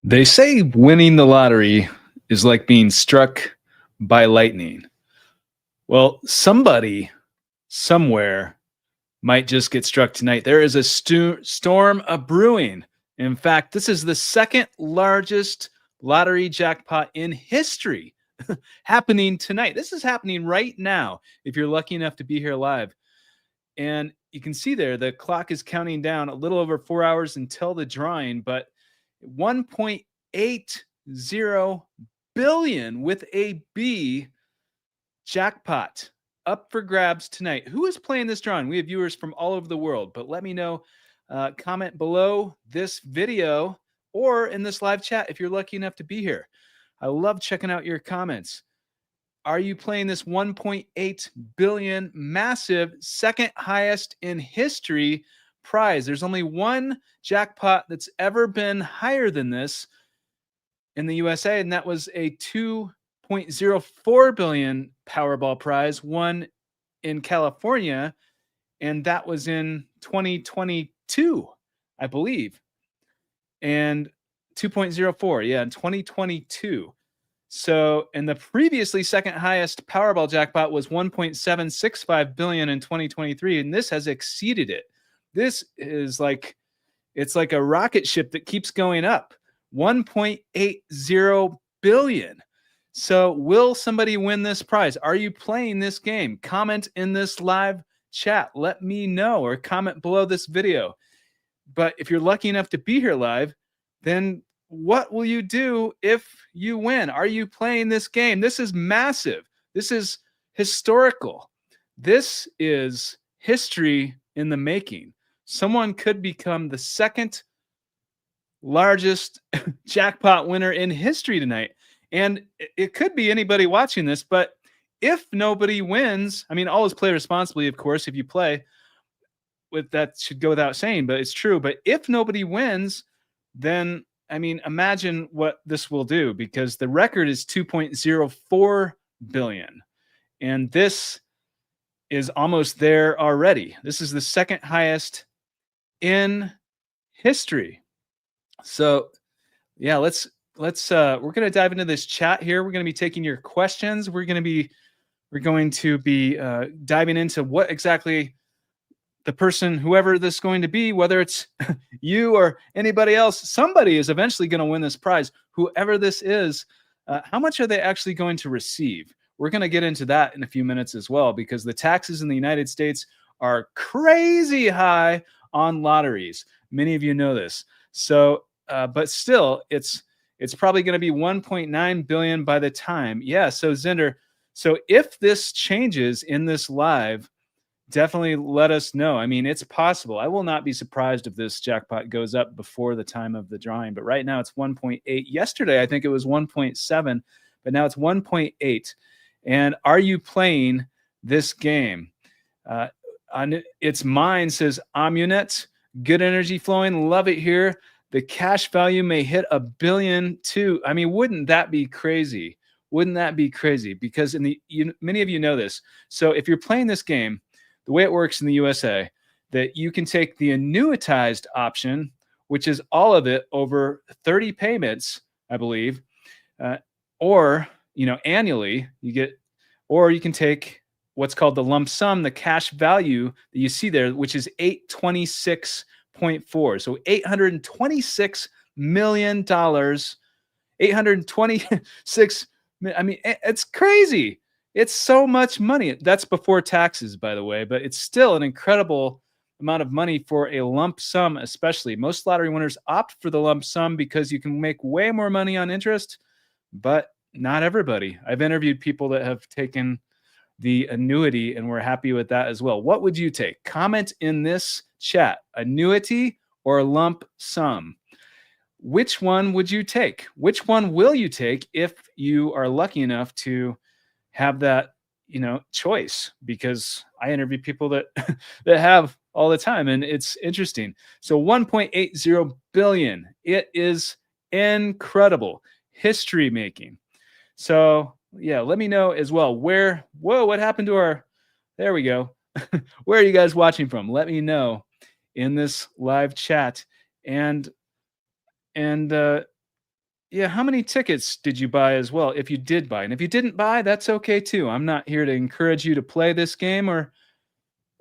They say winning the lottery is like being struck by lightning. Well, somebody somewhere might just get struck tonight. There is a storm a brewing. In fact, this is the second largest lottery jackpot in history happening tonight. This is happening right now if you're lucky enough to be here live. And you can see there the clock is counting down a little over 4 hours until the drawing, but 1.80 billion with a B jackpot up for grabs tonight. Who is playing this drawing? We have viewers from all over the world, but let me know. Comment below this video or in this live chat if you're lucky enough to be here. I love checking out your comments. Are you playing this 1.8 billion massive, second highest in history prize? There's only one jackpot that's ever been higher than this in the USA, and that was a 2.04 billion Powerball prize won in California, and that was in 2022, I believe. And 2.04, yeah, in 2022. So, and the previously second highest Powerball jackpot was 1.765 billion in 2023, and this has exceeded it. This is like, it's like a rocket ship that keeps going up. 1.80 billion. So, will somebody win this prize? Are you playing this game? Comment in this live chat. Let me know, or comment below this video. But if you're lucky enough to be here live, then what will you do if you win? Are you playing this game? This is massive. This is historical. This is history in the making. Someone could become the second largest jackpot winner in history tonight. And it could be anybody watching this, but if nobody wins, I mean, always play responsibly, of course, if you play. With that should go without saying, but it's true. But if nobody wins, then I mean, imagine what this will do, because the record is 2.04 billion. And this is almost there already. This is the second highest in history. So yeah, we're going to dive into this chat here. We're going to be taking your questions. We're going to be diving into what exactly the person, whoever this is going to be, whether it's you or anybody else, somebody is eventually going to win this prize. Whoever this is, how much are they actually going to receive? We're going to get into that in a few minutes as well, because the taxes in the United States are crazy high on lotteries. Many of you know this. So, but still, it's probably going to be 1.9 billion by the time. Yeah. So Zinder, so if this changes in this live, definitely let us know. I mean, it's possible. I will not be surprised if this jackpot goes up before the time of the drawing, but right now it's 1.8. Yesterday, I think it was 1.7, but now it's 1.8. And are you playing this game? On its mine says Amunet, good energy flowing. Love it here. The cash value may hit $1 billion too. I mean, wouldn't that be crazy? Wouldn't that be crazy? Because many of you know this. So if you're playing this game, the way it works in the USA, that you can take the annuitized option, which is all of it over 30 payments, I believe, or annually you get, or you can take what's called the lump sum, the cash value that you see there, which is 826.4. So $826 million, 826. I mean, it's crazy. It's so much money. That's before taxes, by the way, but it's still an incredible amount of money for a lump sum, especially. Most lottery winners opt for the lump sum because you can make way more money on interest, but not everybody. I've interviewed people that have taken the annuity and were happy with that as well. What would you take? Comment in this chat, annuity or lump sum. Which one would you take? Which one will you take if you are lucky enough to have that, choice? Because I interview people that that have all the time, and it's interesting. So 1.80 billion. It is incredible, history making. So yeah, let me know as well what happened to there we go. Where are you guys watching from? Let me know in this live chat. And yeah, how many tickets did you buy as well, if you did buy? And if you didn't buy, that's okay too. I'm not here to encourage you to play this game or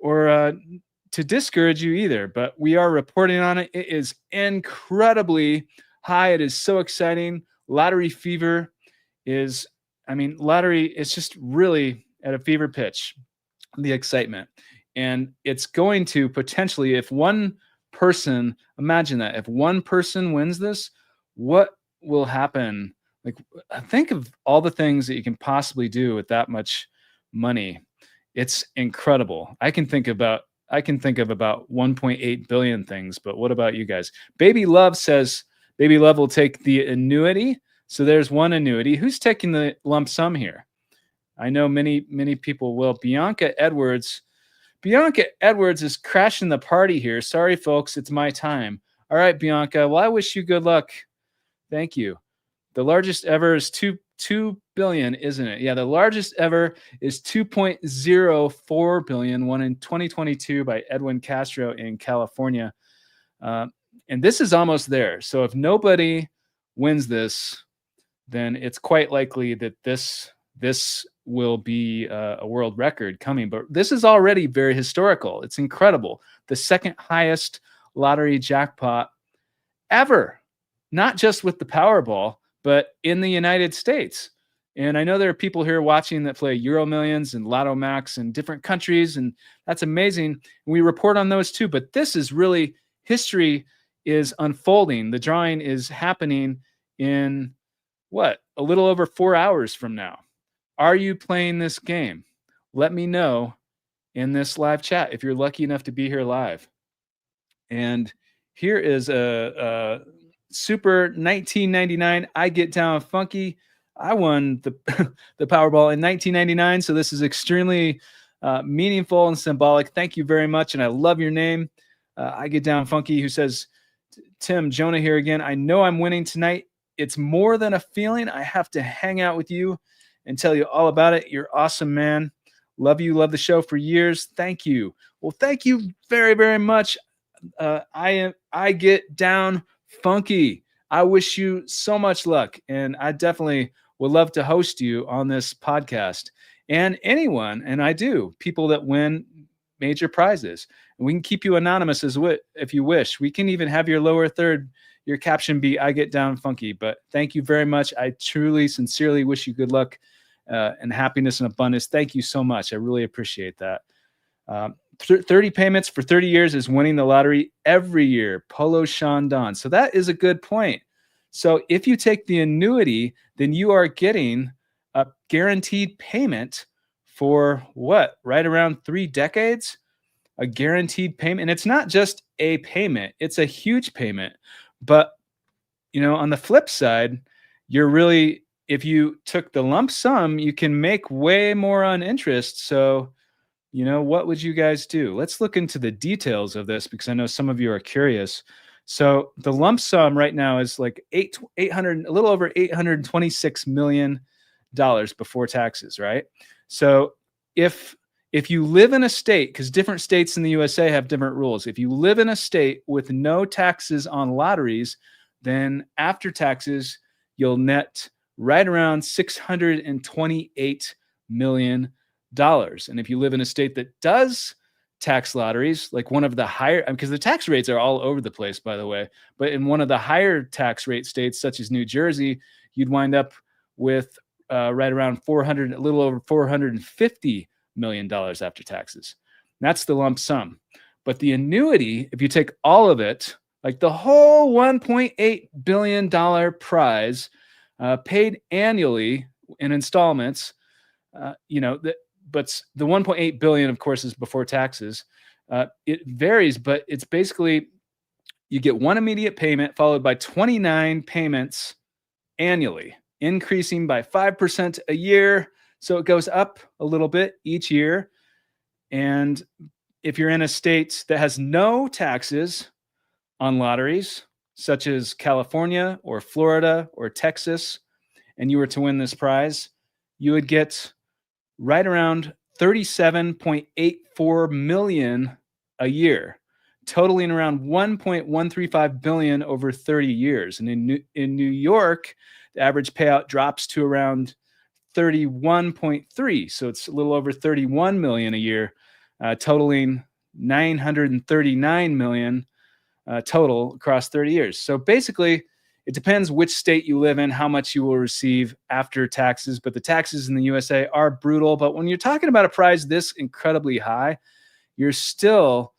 to discourage you either, but we are reporting on it. It is incredibly high. It is so exciting. Lottery fever is, I mean, lottery is just really at a fever pitch, the excitement. And it's going to potentially, if one person, imagine that, if one person wins this, what will happen? Like, think of all the things that you can possibly do with that much money. It's incredible. I can think of about 1.8 billion things, but what about you guys? Baby Love says Baby Love will take the annuity. So there's one annuity. Who's taking the lump sum here? I know many people will. Bianca Edwards is crashing the party here. Sorry, folks, it's my time. All right, Bianca. Well, I wish you good luck. Thank you. The largest ever is 2 billion, isn't it? Yeah, the largest ever is 2.04 billion, won in 2022 by Edwin Castro in California. And this is almost there. So if nobody wins this, then it's quite likely that this will be a world record coming. But this is already very historical. It's incredible. The second highest lottery jackpot ever, not just with the Powerball, but in the United States. And I know there are people here watching that play Euro Millions and Lotto Max in different countries, and that's amazing. We report on those too. But this is really, history is unfolding. The drawing is happening in what, a little over 4 hours from now. Are you playing this game? Let me know in this live chat if you're lucky enough to be here live. And here is a super 1999 I Get Down Funky. I won the the Powerball in 1999, so this is extremely meaningful and symbolic. Thank you very much, and I love your name. I Get Down Funky, who says, Tim, Jonah here again. I know I'm winning tonight. It's more than a feeling. I have to hang out with you and tell you all about it. You're awesome, man. Love you. Love the show for years. Thank you. Well, thank you very, very much. I Get Down Funky. I wish you so much luck, and I definitely would love to host you on this podcast. And anyone, and I do, people that win major prizes. And we can keep you anonymous if you wish. We can even have your lower third, your caption be I Get Down Funky. But thank you very much. I truly, sincerely wish you good luck and happiness and abundance. Thank you so much. I really appreciate that. 30 payments for 30 years is winning the lottery every year. Polo Shandon. So that is a good point. So if you take the annuity, then you are getting a guaranteed payment for what? Right around 3 decades? A guaranteed payment. And it's not just a payment, it's a huge payment. But, you know, on the flip side, you're really, if you took the lump sum, you can make way more on interest. So, you know, what would you guys do? Let's look into the details of this because I know some of you are curious. So the lump sum right now is like a little over $826 million before taxes, right? So if you live in a state, because different states in the USA have different rules, if you live in a state with no taxes on lotteries, then after taxes, you'll net right around $628 million. And if you live in a state that does tax lotteries, like one of the higher, because the tax rates are all over the place, by the way, but in one of the higher tax rate states, such as New Jersey, you'd wind up with right around a little over $450 million after taxes. That's the lump sum. But the annuity, if you take all of it, like the whole $1.8 billion prize paid annually in installments, but the 1.8 billion, of course, is before taxes. It varies, but it's basically you get one immediate payment followed by 29 payments annually, increasing by 5% a year. So it goes up a little bit each year. And if you're in a state that has no taxes on lotteries, such as California or Florida or Texas, and you were to win this prize, you would get right around $37.84 million a year. totaling around 1.135 billion over 30 years. And in New York, the average payout drops to around 31.3. So it's a little over 31 million a year, totaling 939 million total across 30 years. So basically, it depends which state you live in, how much you will receive after taxes. But the taxes in the USA are brutal. But when you're talking about a prize this incredibly high, you're still,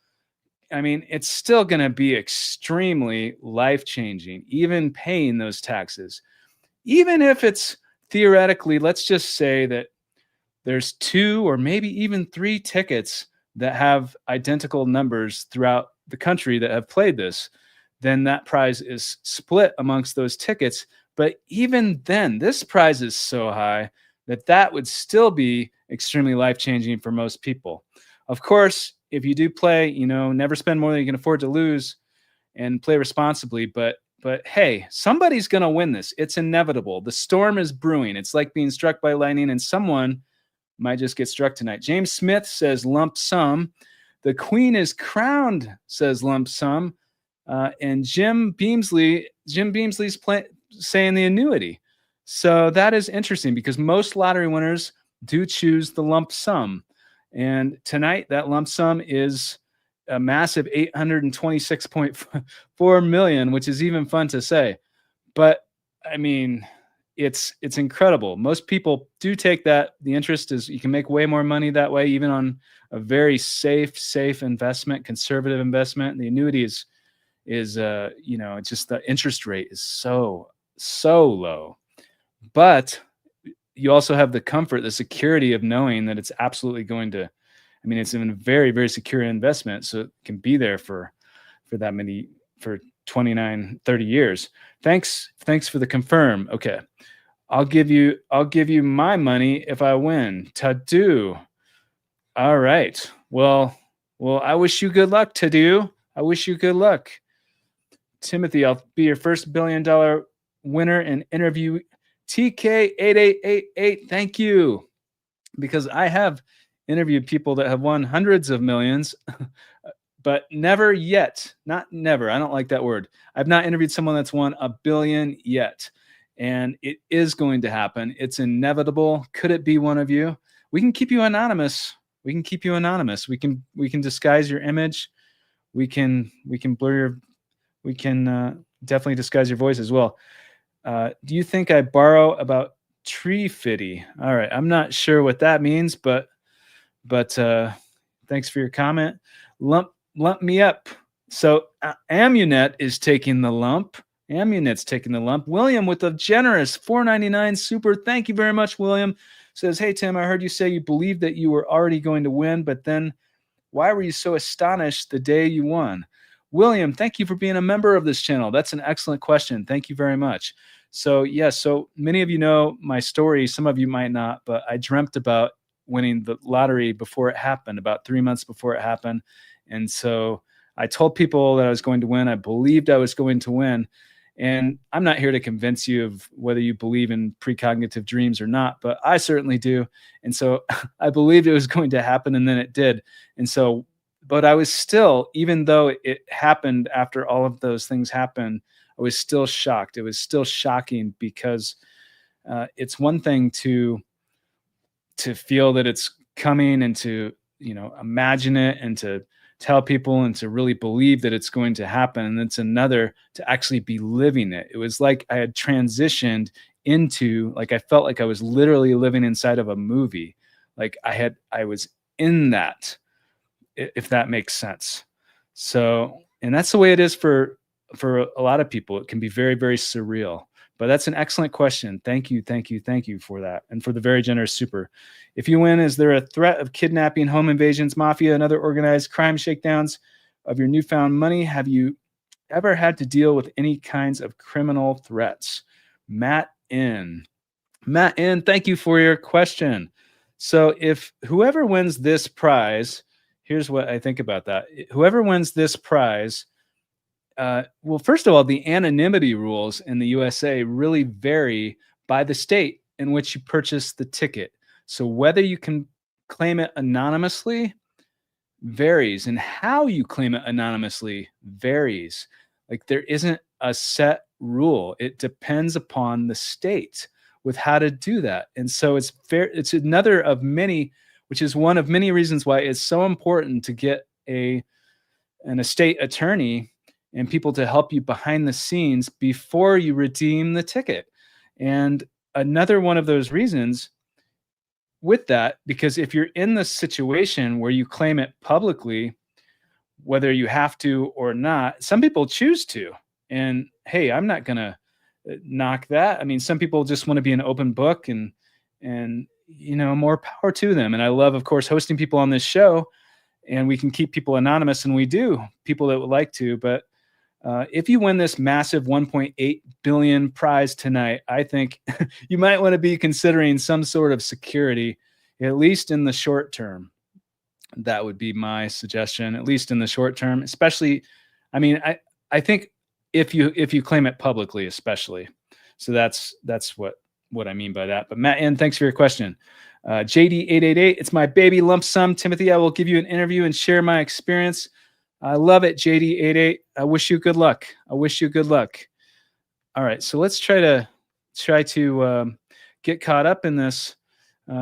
I mean, it's still going to be extremely life-changing, even paying those taxes. Even if it's theoretically, let's just say that there's 2 or maybe even 3 tickets that have identical numbers throughout the country that have played this, then that prize is split amongst those tickets. But even then, this prize is so high that that would still be extremely life-changing for most people. Of course, if you do play, never spend more than you can afford to lose and play responsibly. But hey, somebody's going to win this. It's inevitable. The storm is brewing. It's like being struck by lightning, and someone might just get struck tonight. James Smith says lump sum. The queen is crowned, says lump sum. And Jim Beamsley's saying the annuity. So that is interesting because most lottery winners do choose the lump sum. And tonight, that lump sum is a massive 826.4 million, which is even fun to say. But I mean, it's incredible. Most people do take that. The interest is you can make way more money that way, even on a very safe investment, conservative investment. The annuity is it's just the interest rate is so low. But you also have the comfort, the security of knowing that it's absolutely going to, it's in a very, very secure investment. So it can be there for 29, 30 years. Thanks for the confirm. Okay. I'll give you my money if I win. Tadu. All right. Well, I wish you good luck, Tadu. I wish you good luck. Timothy, I'll be your first $1 billion winner and interview TK8888. Thank you. Because I have interviewed people that have won hundreds of millions, but never yet. Not never. I don't like that word. I've not interviewed someone that's won $1 billion yet. And it is going to happen. It's inevitable. Could it be one of you? We can keep you anonymous. We can disguise your image. We can definitely disguise your voice as well. Do you think I borrow about tree fitty? All right. I'm not sure what that means, but thanks for your comment. Lump me up. So Amunet is taking the lump. Amunet's taking the lump. William with a generous $4.99 super. Thank you very much, William. Says, hey, Tim, I heard you say you believed that you were already going to win, but then why were you so astonished the day you won? William, thank you for being a member of this channel. That's an excellent question. Thank you very much. So, yes, so many of you know my story. Some of you might not, but I dreamt about winning the lottery before it happened, about 3 months before it happened. And so I told people that I was going to win. I believed I was going to win. And I'm not here to convince you of whether you believe in precognitive dreams or not, but I certainly do. And so I believed it was going to happen, and then it did. And so, but I was still, even though it happened after all of those things happened, I was still shocked. It was still shocking because it's one thing to feel that it's coming and to, imagine it and to tell people and to really believe that it's going to happen. And it's another to actually be living it. It was like I had transitioned into, like, I felt like I was literally living inside of a movie. Like I was in that, if that makes sense. So, and that's the way it is for a lot of people. It can be very, very surreal. But that's an excellent question. Thank you for that. And for the very generous super. If you win, is there a threat of kidnapping, home invasions, mafia, and other organized crime shakedowns of your newfound money? Have you ever had to deal with any kinds of criminal threats? Matt N, thank you for your question. So if whoever wins this prize, here's what I think about that. Whoever wins this prize, well, first of all, the anonymity rules in the USA really vary by the state in which you purchase the ticket. So whether you can claim it anonymously varies, and how you claim it anonymously varies. Like there isn't a set rule. It depends upon the state with how to do that. And so it's fair. It's another of many, which is one of many reasons why it's so important to get an estate attorney and people to help you behind the scenes before you redeem the ticket. And another one of those reasons with that, because if you're in the situation where you claim it publicly, whether you have to or not, some people choose to. And hey, I'm not going to knock that. I mean, some people just want to be an open book, and more power to them. And I love, of course, hosting people on this show, and we can keep people anonymous, and we do, people that would like to. But if you win this massive 1.8 billion prize tonight, I think you might want to be considering some sort of security, at least in the short term. That would be my suggestion, at least in the short term. Especially, I mean, I think if you claim it publicly, especially. So that's what I mean by that. But Matt N, thanks for your question. JD888, it's my baby lump sum. Timothy, I will give you an interview and share my experience. I love it, JD88. I wish you good luck. All right, so let's try to get caught up in this.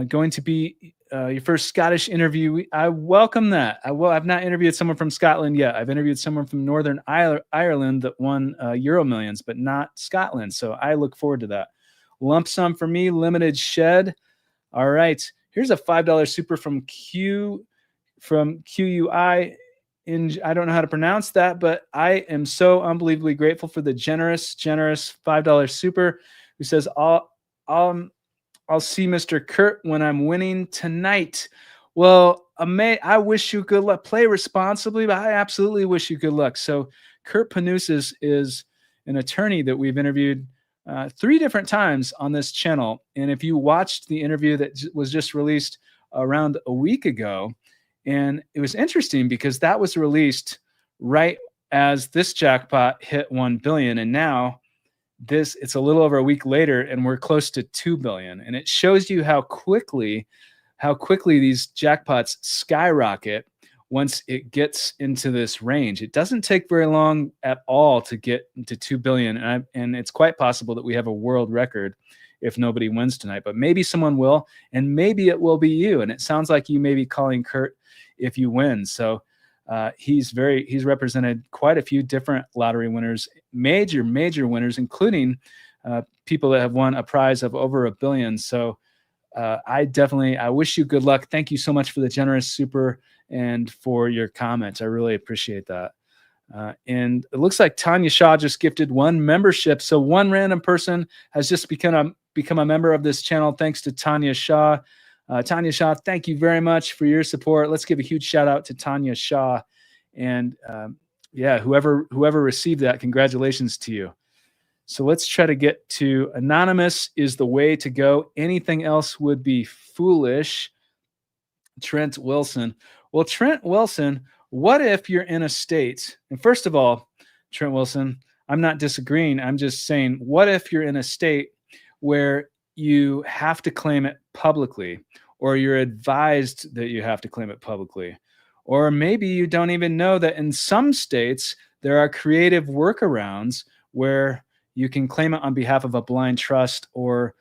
Going to be your first Scottish interview. I welcome that. I've not interviewed someone from Scotland yet. I've interviewed someone from Northern Ireland that won Euro Millions, but not Scotland. So I look forward to that. Lump sum for me, limited shed. All right, here's a $5 super from QUI. I don't know how to pronounce that, but I am so unbelievably grateful for the generous $5 super, who says, I'll see Mr. Kurt when I'm winning tonight. Well, I wish you good luck. Play responsibly, but I absolutely wish you good luck. So Kurt Panousis is an attorney that we've interviewed 3 different times on this channel. And if you watched the interview that was just released around a week ago, and it was interesting because that was released right as this jackpot hit 1 billion. And now it's a little over a week later, and we're close to 2 billion. And it shows you how quickly these jackpots skyrocket once it gets into this range. It doesn't take very long at all to get to 2 billion. And it's quite possible that we have a world record if nobody wins tonight, but maybe someone will, and maybe it will be you. And it sounds like you may be calling Kurt if you win. So he's represented quite a few different lottery winners, major winners, including people that have won a prize of over $1 billion. So I wish you good luck. Thank you so much for the generous super and for your comments. I really appreciate that. And it looks like Tanya Shaw just gifted 1 membership. So one random person has just become a member of this channel. Thanks to Tanya Shaw. Tanya Shaw, thank you very much for your support. Let's give a huge shout out to Tanya Shaw. And whoever received that, congratulations to you. So let's try to get to anonymous is the way to go. Anything else would be foolish. Trent Wilson. Well, Trent Wilson, what if you're in a state, and first of all, Trent Wilson, I'm not disagreeing. I'm just saying, what if you're in a state where you have to claim it publicly, or you're advised that you have to claim it publicly, or maybe you don't even know that in some states there are creative workarounds where you can claim it on behalf of a blind trust or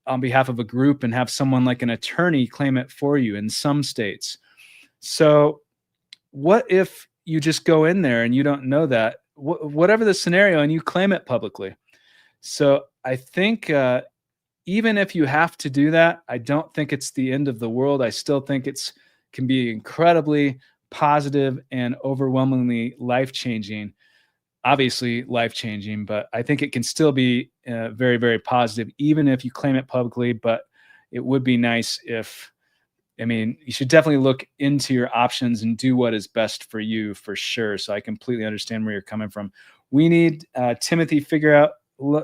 on behalf of a group and have someone like an attorney claim it for you in some states. So what if you just go in there and you don't know that, whatever the scenario, and you claim it publicly? So I think even if you have to do that, I don't think it's the end of the world. I still think can be incredibly positive and overwhelmingly life-changing. Obviously life-changing, but I think it can still be very, very positive, even if you claim it publicly. But it would be nice you should definitely look into your options and do what is best for you, for sure. So I completely understand where you're coming from. We need Timothy figure out,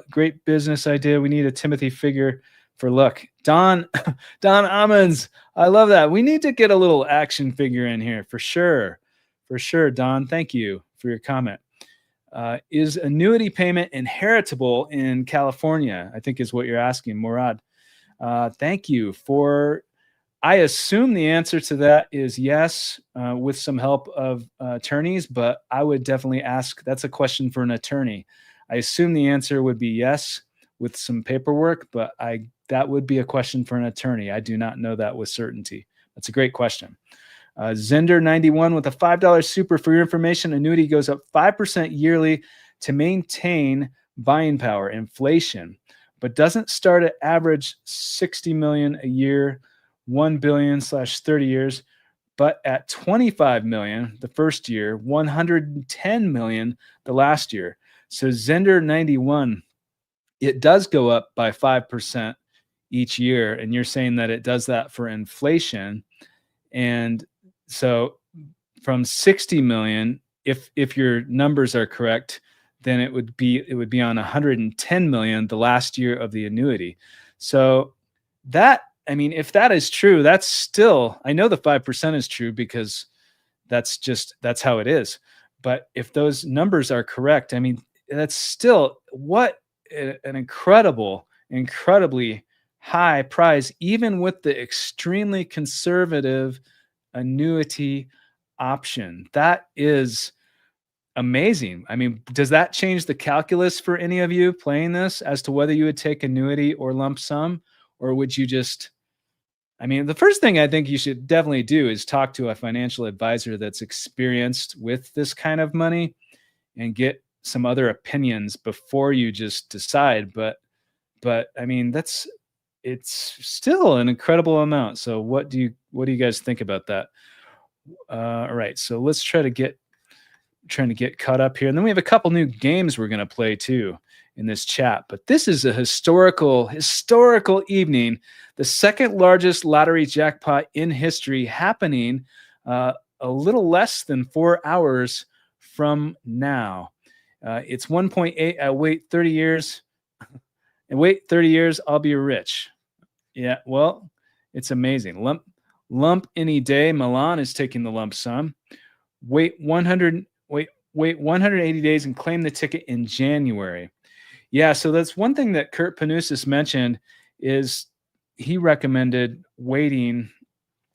great business idea. We need a Timothy figure for luck. Don Ammons, I love that. We need to get a little action figure in here for sure. For sure, Don. Thank you for your comment. Is annuity payment inheritable in California? I think is what you're asking, Murad. Thank you for I assume the answer to that is yes, with some help of attorneys, but I would definitely ask. That's a question for an attorney. I assume the answer would be yes with some paperwork, but that would be a question for an attorney. I do not know that with certainty. That's a great question. Zender91 with a $5 super for your information. Annuity goes up 5% yearly to maintain buying power, inflation, but doesn't start at average 60 million a year, 1 billion slash 30 years, but at 25 million the first year, 110 million the last year. So Zender91, it does go up by 5% each year. And you're saying that it does that for inflation. And so from 60 million, if your numbers are correct, then it would be on 110 million the last year of the annuity. So that, I mean, if that is true, that's still, I know the 5% is true because that's how it is. But if those numbers are correct, I mean, that's still an incredibly high price, even with the extremely conservative annuity option. That is amazing. I mean, does that change the calculus for any of you playing this as to whether you would take annuity or lump sum? Or would you just, I mean, the first thing I think you should definitely do is talk to a financial advisor that's experienced with this kind of money and get some other opinions before you just decide. But I mean, it's still an incredible amount. So what do you guys think about that? All right, so let's trying to get caught up here, and then we have a couple new games we're going to play too in this chat. But this is a historical evening, the second largest lottery jackpot in history, happening a little less than 4 hours from now. It's 1.8. Wait 30 years, and wait 30 years, I'll be rich. Yeah, well, it's amazing. Lump any day. Milan is taking the lump sum. Wait 180 days and claim the ticket in January. Yeah, so that's one thing that Kurt Panousis mentioned is he recommended waiting,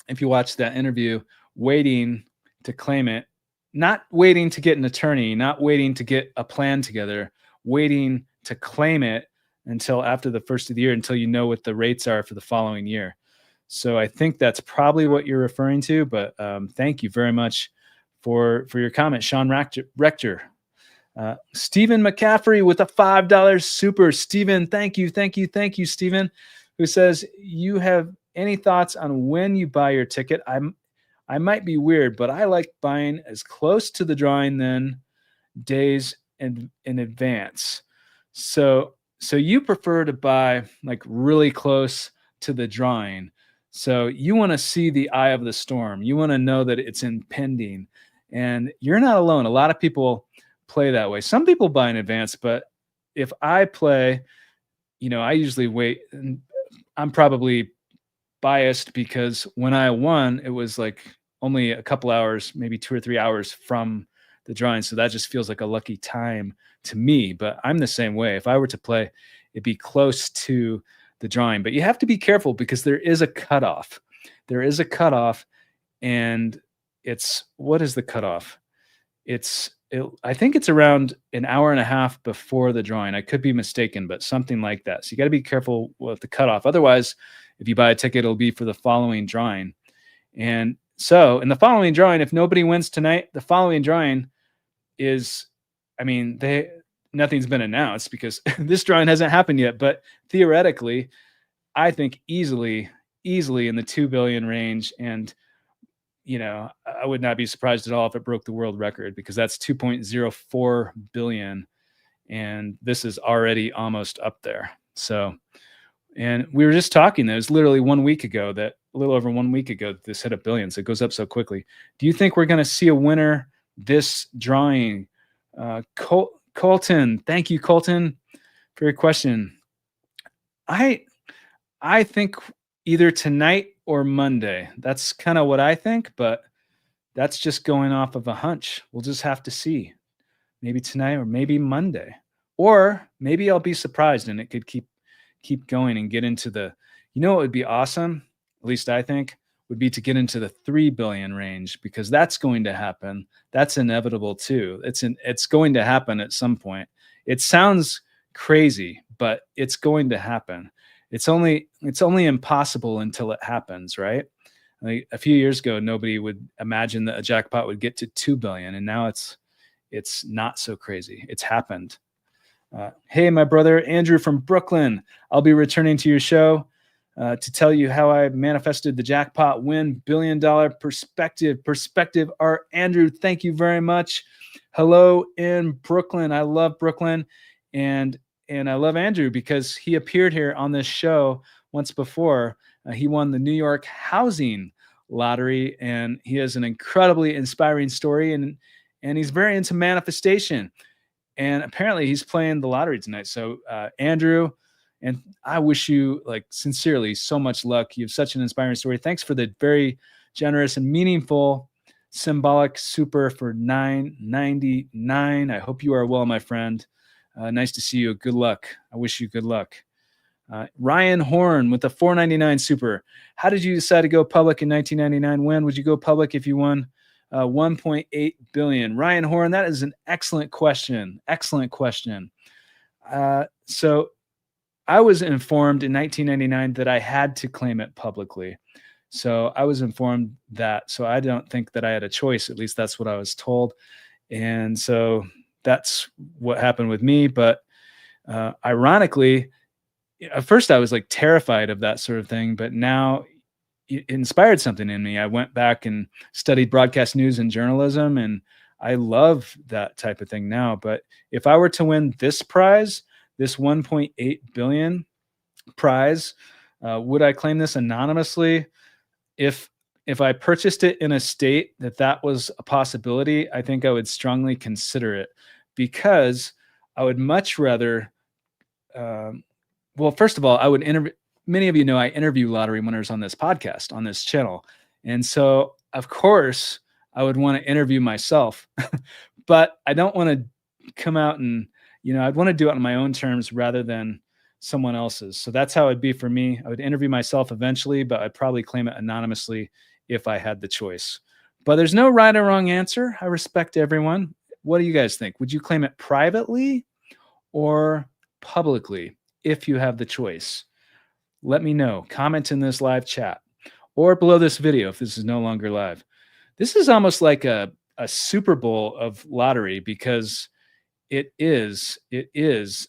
if you watch that interview, waiting to claim it, not waiting to get an attorney, not waiting to get a plan together, waiting to claim it until after the first of the year, until you know what the rates are for the following year. So I think that's probably what you're referring to, but thank you very much for your comment, Sean Rector. Stephen McCaffrey with a $5 super. Stephen, thank you, Stephen, who says, you have any thoughts on when you buy your ticket? I might be weird, but I like buying as close to the drawing than days in advance. So you prefer to buy like really close to the drawing. So you want to see the eye of the storm. You want to know that it's impending. And you're not alone. A lot of people play that way. Some people buy in advance, but if I play, I usually wait. And I'm probably biased because when I won, it was like only a couple hours, maybe 2 or 3 hours from the drawing. So that just feels like a lucky time to me. But I'm the same way. If I were to play, it'd be close to the drawing. But you have to be careful because there is a cutoff. And what is the cutoff? I think it's around an hour and a half before the drawing. I could be mistaken, but something like that. So you got to be careful with the cutoff. Otherwise, if you buy a ticket, it'll be for the following drawing. And so in the following drawing, if nobody wins tonight, the following drawing is, nothing's been announced because this drawing hasn't happened yet. But theoretically, I think easily in the 2 billion range. And I would not be surprised at all if it broke the world record, because that's 2.04 billion. And this is already almost up there. So, and we were just talking, that it was literally 1 week ago, a little over 1 week ago, this hit a billion. So it goes up so quickly. Do you think we're going to see a winner this drawing? Colton, thank you, Colton, for your question. I think either tonight or Monday. That's kind of what I think, but that's just going off of a hunch. We'll just have to see. Maybe tonight or maybe Monday. Or maybe I'll be surprised and it could keep going and get into the, it would be awesome? least I think, would be to get into the 3 billion range, because that's going to happen. That's inevitable too. It's going to happen at some point. It sounds crazy, but it's going to happen. It's only impossible until it happens, right? Like a few years ago, nobody would imagine that a jackpot would get to 2 billion, and now it's not so crazy. It's happened. Hey, my brother Andrew from Brooklyn. I'll be returning to your show to tell you how I manifested the jackpot win, $1 billion perspective art. Andrew, thank you very much. Hello in Brooklyn. I love Brooklyn, and I love Andrew because he appeared here on this show once before. He won the New York housing lottery, and he has an incredibly inspiring story, and he's very into manifestation. And apparently he's playing the lottery tonight. So Andrew, and I wish you, like, sincerely so much luck. You have such an inspiring story. Thanks for the very generous and meaningful symbolic super for $9.99. I hope you are well, my friend. Nice to see you. Good luck. I wish you good luck. Ryan Horn with the $4.99 super. How did you decide to go public in 1999? When would you go public if you won 1.8 billion? Ryan Horn, that is an excellent question. Excellent question. So I was informed in 1999 that I had to claim it publicly. So I was informed that. So I don't think that I had a choice. At least that's what I was told. And so that's what happened with me. But ironically, at first I was like terrified of that sort of thing, but now it inspired something in me. I went back and studied broadcast news and journalism, and I love that type of thing now. But if I were to win this prize, this 1.8 billion prize, would I claim this anonymously? If I purchased it in a state that was a possibility, I think I would strongly consider it, because I would much rather, well, first of all, I would interview. Many of you know I interview lottery winners on this podcast, on this channel. And so, of course, I would want to interview myself, but I don't want to come out and, I'd want to do it on my own terms rather than someone else's. So that's how it'd be for me. I would interview myself eventually, but I'd probably claim it anonymously if I had the choice. But there's no right or wrong answer. I respect everyone. What do you guys think? Would you claim it privately or publicly if you have the choice? Let me know. Comment in this live chat or below this video if this is no longer live. This is almost like a Super Bowl of lottery, because it is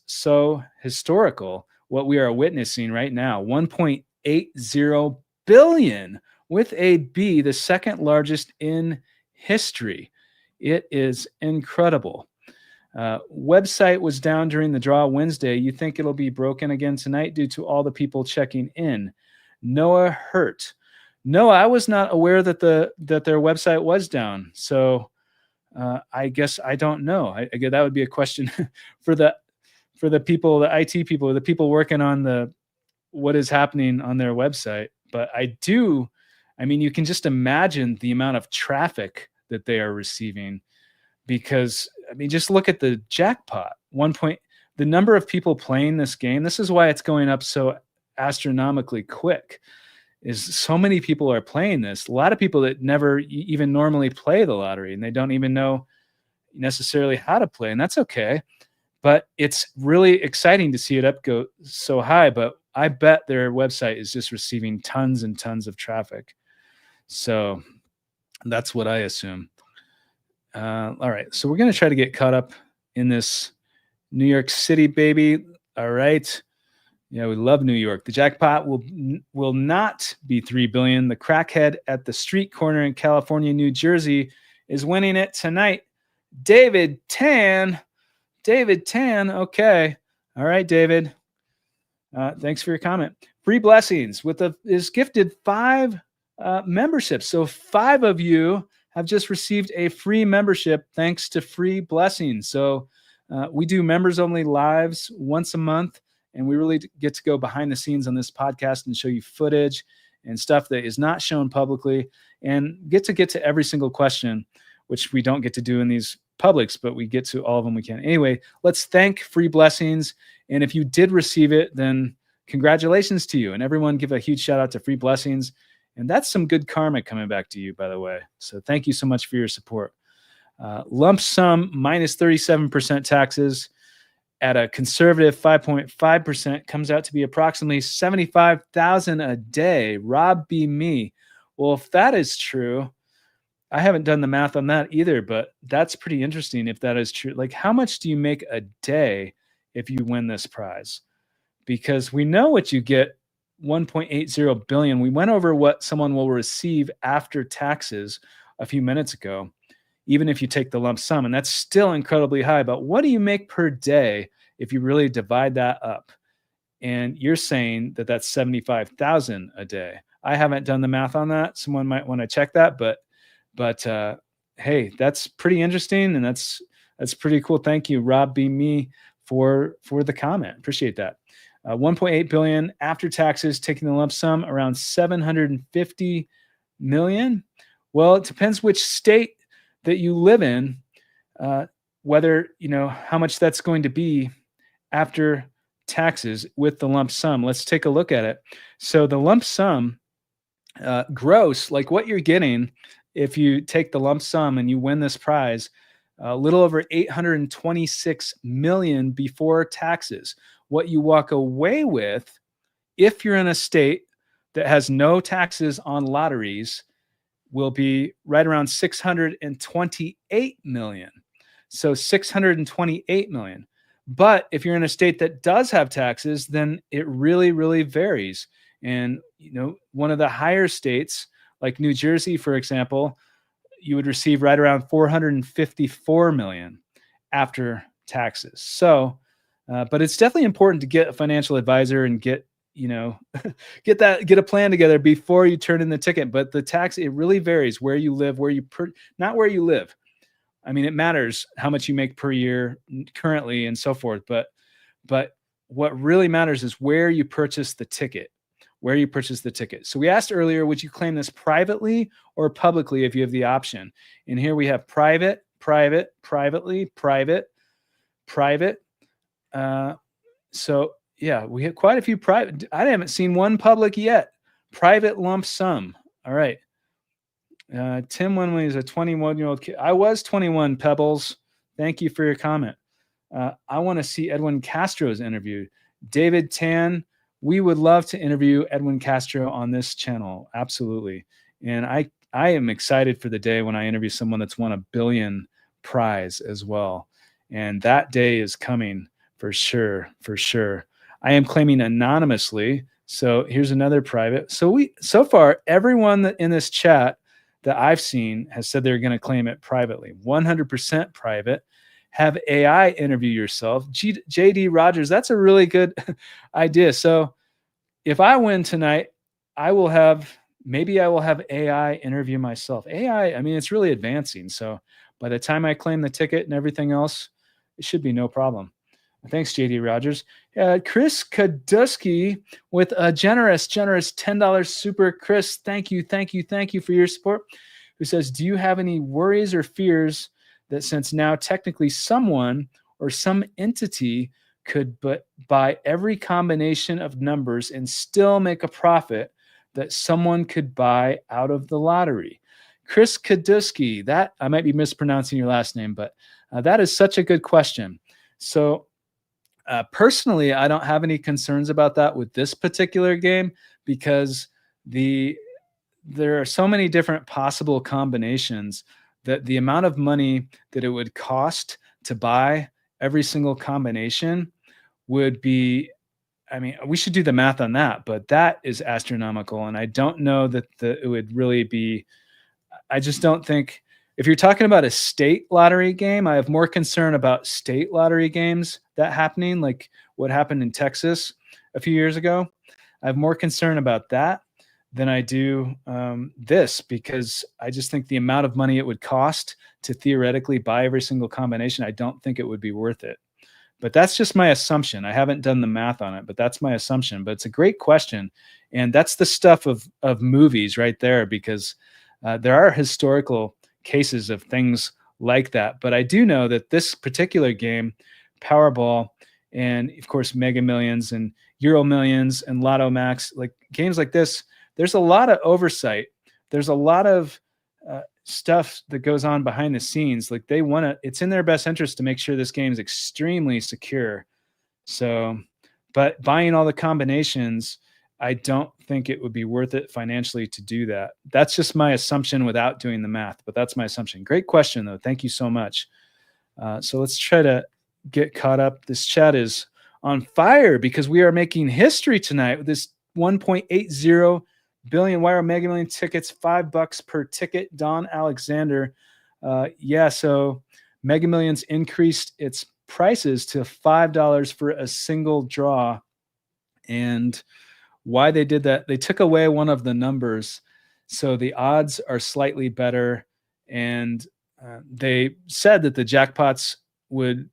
so historical what we are witnessing right now. 1.80 billion with a B, the second largest in history. It is incredible. Website was down during the draw Wednesday. You think it'll be broken again tonight due to all the people checking in? Noah Hurt. No, I was not aware that their website was down. So I guess I don't know. I guess that would be a question for the people, the IT people, the people working on what is happening on their website. But you can just imagine the amount of traffic that they are receiving, because just look at the jackpot. The number of people playing this game. This is why it's going up so astronomically quick. Is so many people are playing this. A lot of people that never even normally play the lottery, and they don't even know necessarily how to play, and that's okay. But it's really exciting to see it go so high. But I bet their website is just receiving tons and tons of traffic. So that's what I assume. All right, so we're going to try to get caught up in this New York City, baby. All right. Yeah, we love New York. The jackpot will not be 3 billion. The crackhead at the street corner in California, New Jersey is winning it tonight. David Tan. Okay. All right, David. Thanks for your comment. Free Blessings is gifted 5 memberships. So 5 of you have just received a free membership thanks to Free Blessings. So we do members only lives once a month. And we really get to go behind the scenes on this podcast and show you footage and stuff that is not shown publicly, and get to every single question, which we don't get to do in these publics, but we get to all of them we can. Anyway, let's thank Free Blessings. And if you did receive it, then congratulations to you. And everyone give a huge shout out to Free Blessings. And that's some good karma coming back to you, by the way. So thank you so much for your support. Lump sum minus 37% taxes at a conservative 5.5% comes out to be approximately $75,000 a day. Rob B. Me. Well, if that is true, I haven't done the math on that either, but that's pretty interesting if that is true. Like, how much do you make a day if you win this prize? Because we know what you get, 1.80 billion. We went over what someone will receive after taxes a few minutes ago, even if you take the lump sum, and that's still incredibly high. But what do you make per day if you really divide that up? And you're saying that that's 75,000 a day. I haven't done the math on that. Someone might want to check that, but hey, that's pretty interesting, and that's pretty cool. Thank you, Rob B. Me, for the comment. Appreciate that. 1.8 billion after taxes, taking the lump sum, around 750 million. Well, it depends which state that you live in, whether, how much that's going to be after taxes with the lump sum. Let's take a look at it. So the lump sum, gross, like what you're getting if you take the lump sum and you win this prize, a little over 826 million before taxes. What you walk away with, if you're in a state that has no taxes on lotteries, will be right around 628 million. So 628 million. But if you're in a state that does have taxes, then it really, really varies. And, one of the higher states, like New Jersey, for example, you would receive right around 454 million after taxes. So, but it's definitely important to get a financial advisor and get a plan together before you turn in the ticket. But the tax, it really varies where you live, not where you live. I mean, it matters how much you make per year currently and so forth. But what really matters is where you purchase the ticket. So we asked earlier, would you claim this privately or publicly if you have the option? And here we have private, privately, private. So yeah, we had quite a few private. I haven't seen one public yet. Private lump sum. All right. Tim Winley is a 21-year-old kid. I was 21, Pebbles. Thank you for your comment. I want to see Edwin Castro's interview. David Tan, we would love to interview Edwin Castro on this channel. Absolutely. And I am excited for the day when I interview someone that's won $1 billion prize as well. And that day is coming for sure. I am claiming anonymously. So here's another private. So far, everyone in this chat that I've seen has said they're going to claim it privately. 100% private. Have AI interview yourself. JD Rogers, that's a really good idea. So if I win tonight, I will have AI interview myself. AI, I mean, it's really advancing. So by the time I claim the ticket and everything else, it should be no problem. Thanks, JD Rogers. Chris Kadusky with a generous $10 super. Chris, thank you for your support. Who says, do you have any worries or fears that since now technically someone or some entity could buy every combination of numbers and still make a profit that someone could buy out of the lottery? Chris Kadusky, that I might be mispronouncing your last name, but that is such a good question. So personally, I don't have any concerns about that with this particular game because there are so many different possible combinations that the amount of money that it would cost to buy every single combination would be, I mean, we should do the math on that, but that is astronomical. And I don't know that it would really be, I just don't think, if you're talking about a state lottery game, I have more concern about state lottery games that happening, like what happened in Texas a few years ago. I have more concern about that than I do this, because I just think the amount of money it would cost to theoretically buy every single combination, I don't think it would be worth it. But that's just my assumption. I haven't done the math on it, but that's my assumption. But it's a great question. And that's the stuff of movies right there, because there are historical cases of things like that. But I do know that this particular game, Powerball, and of course Mega Millions and Euro Millions and Lotto Max, like games like this, there's a lot of oversight. There's a lot of stuff that goes on behind the scenes. Like it's in their best interest to make sure this game is extremely secure. So, but buying all the combinations, I don't think it would be worth it financially to do that. That's just my assumption without doing the math, but that's my assumption. Great question though. Thank you so much. So let's try to get caught up. This chat is on fire because we are making history tonight with this 1.80 billion wire Mega Million tickets, $5 per ticket. Don Alexander. Yeah, so Mega Millions increased its prices to $5 for a single draw. And why they did that, they took away one of the numbers. So the odds are slightly better. And they said that the jackpots would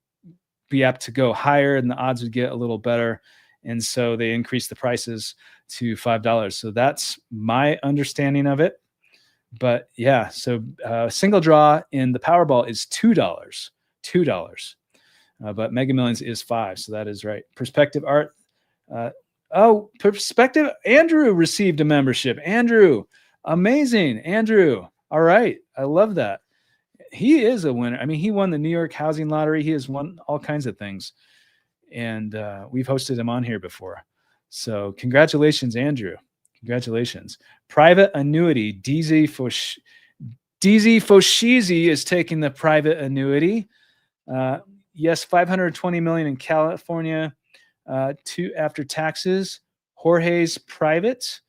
be apt to go higher and the odds would get a little better. And so they increased the prices to $5. So that's my understanding of it. But yeah, so single draw in the Powerball is $2. But Mega Millions is $5. So that is right. Perspective Art. Perspective. Andrew received a membership. Andrew, amazing. Andrew. All right. I love that. He is a winner. I mean, he won the New York Housing Lottery. He has won all kinds of things. And we've hosted him on here before. So congratulations, Andrew. Congratulations. Private annuity. DZ Foshizi is taking the private annuity. Yes, 520 million in California. After taxes. Jorge's private.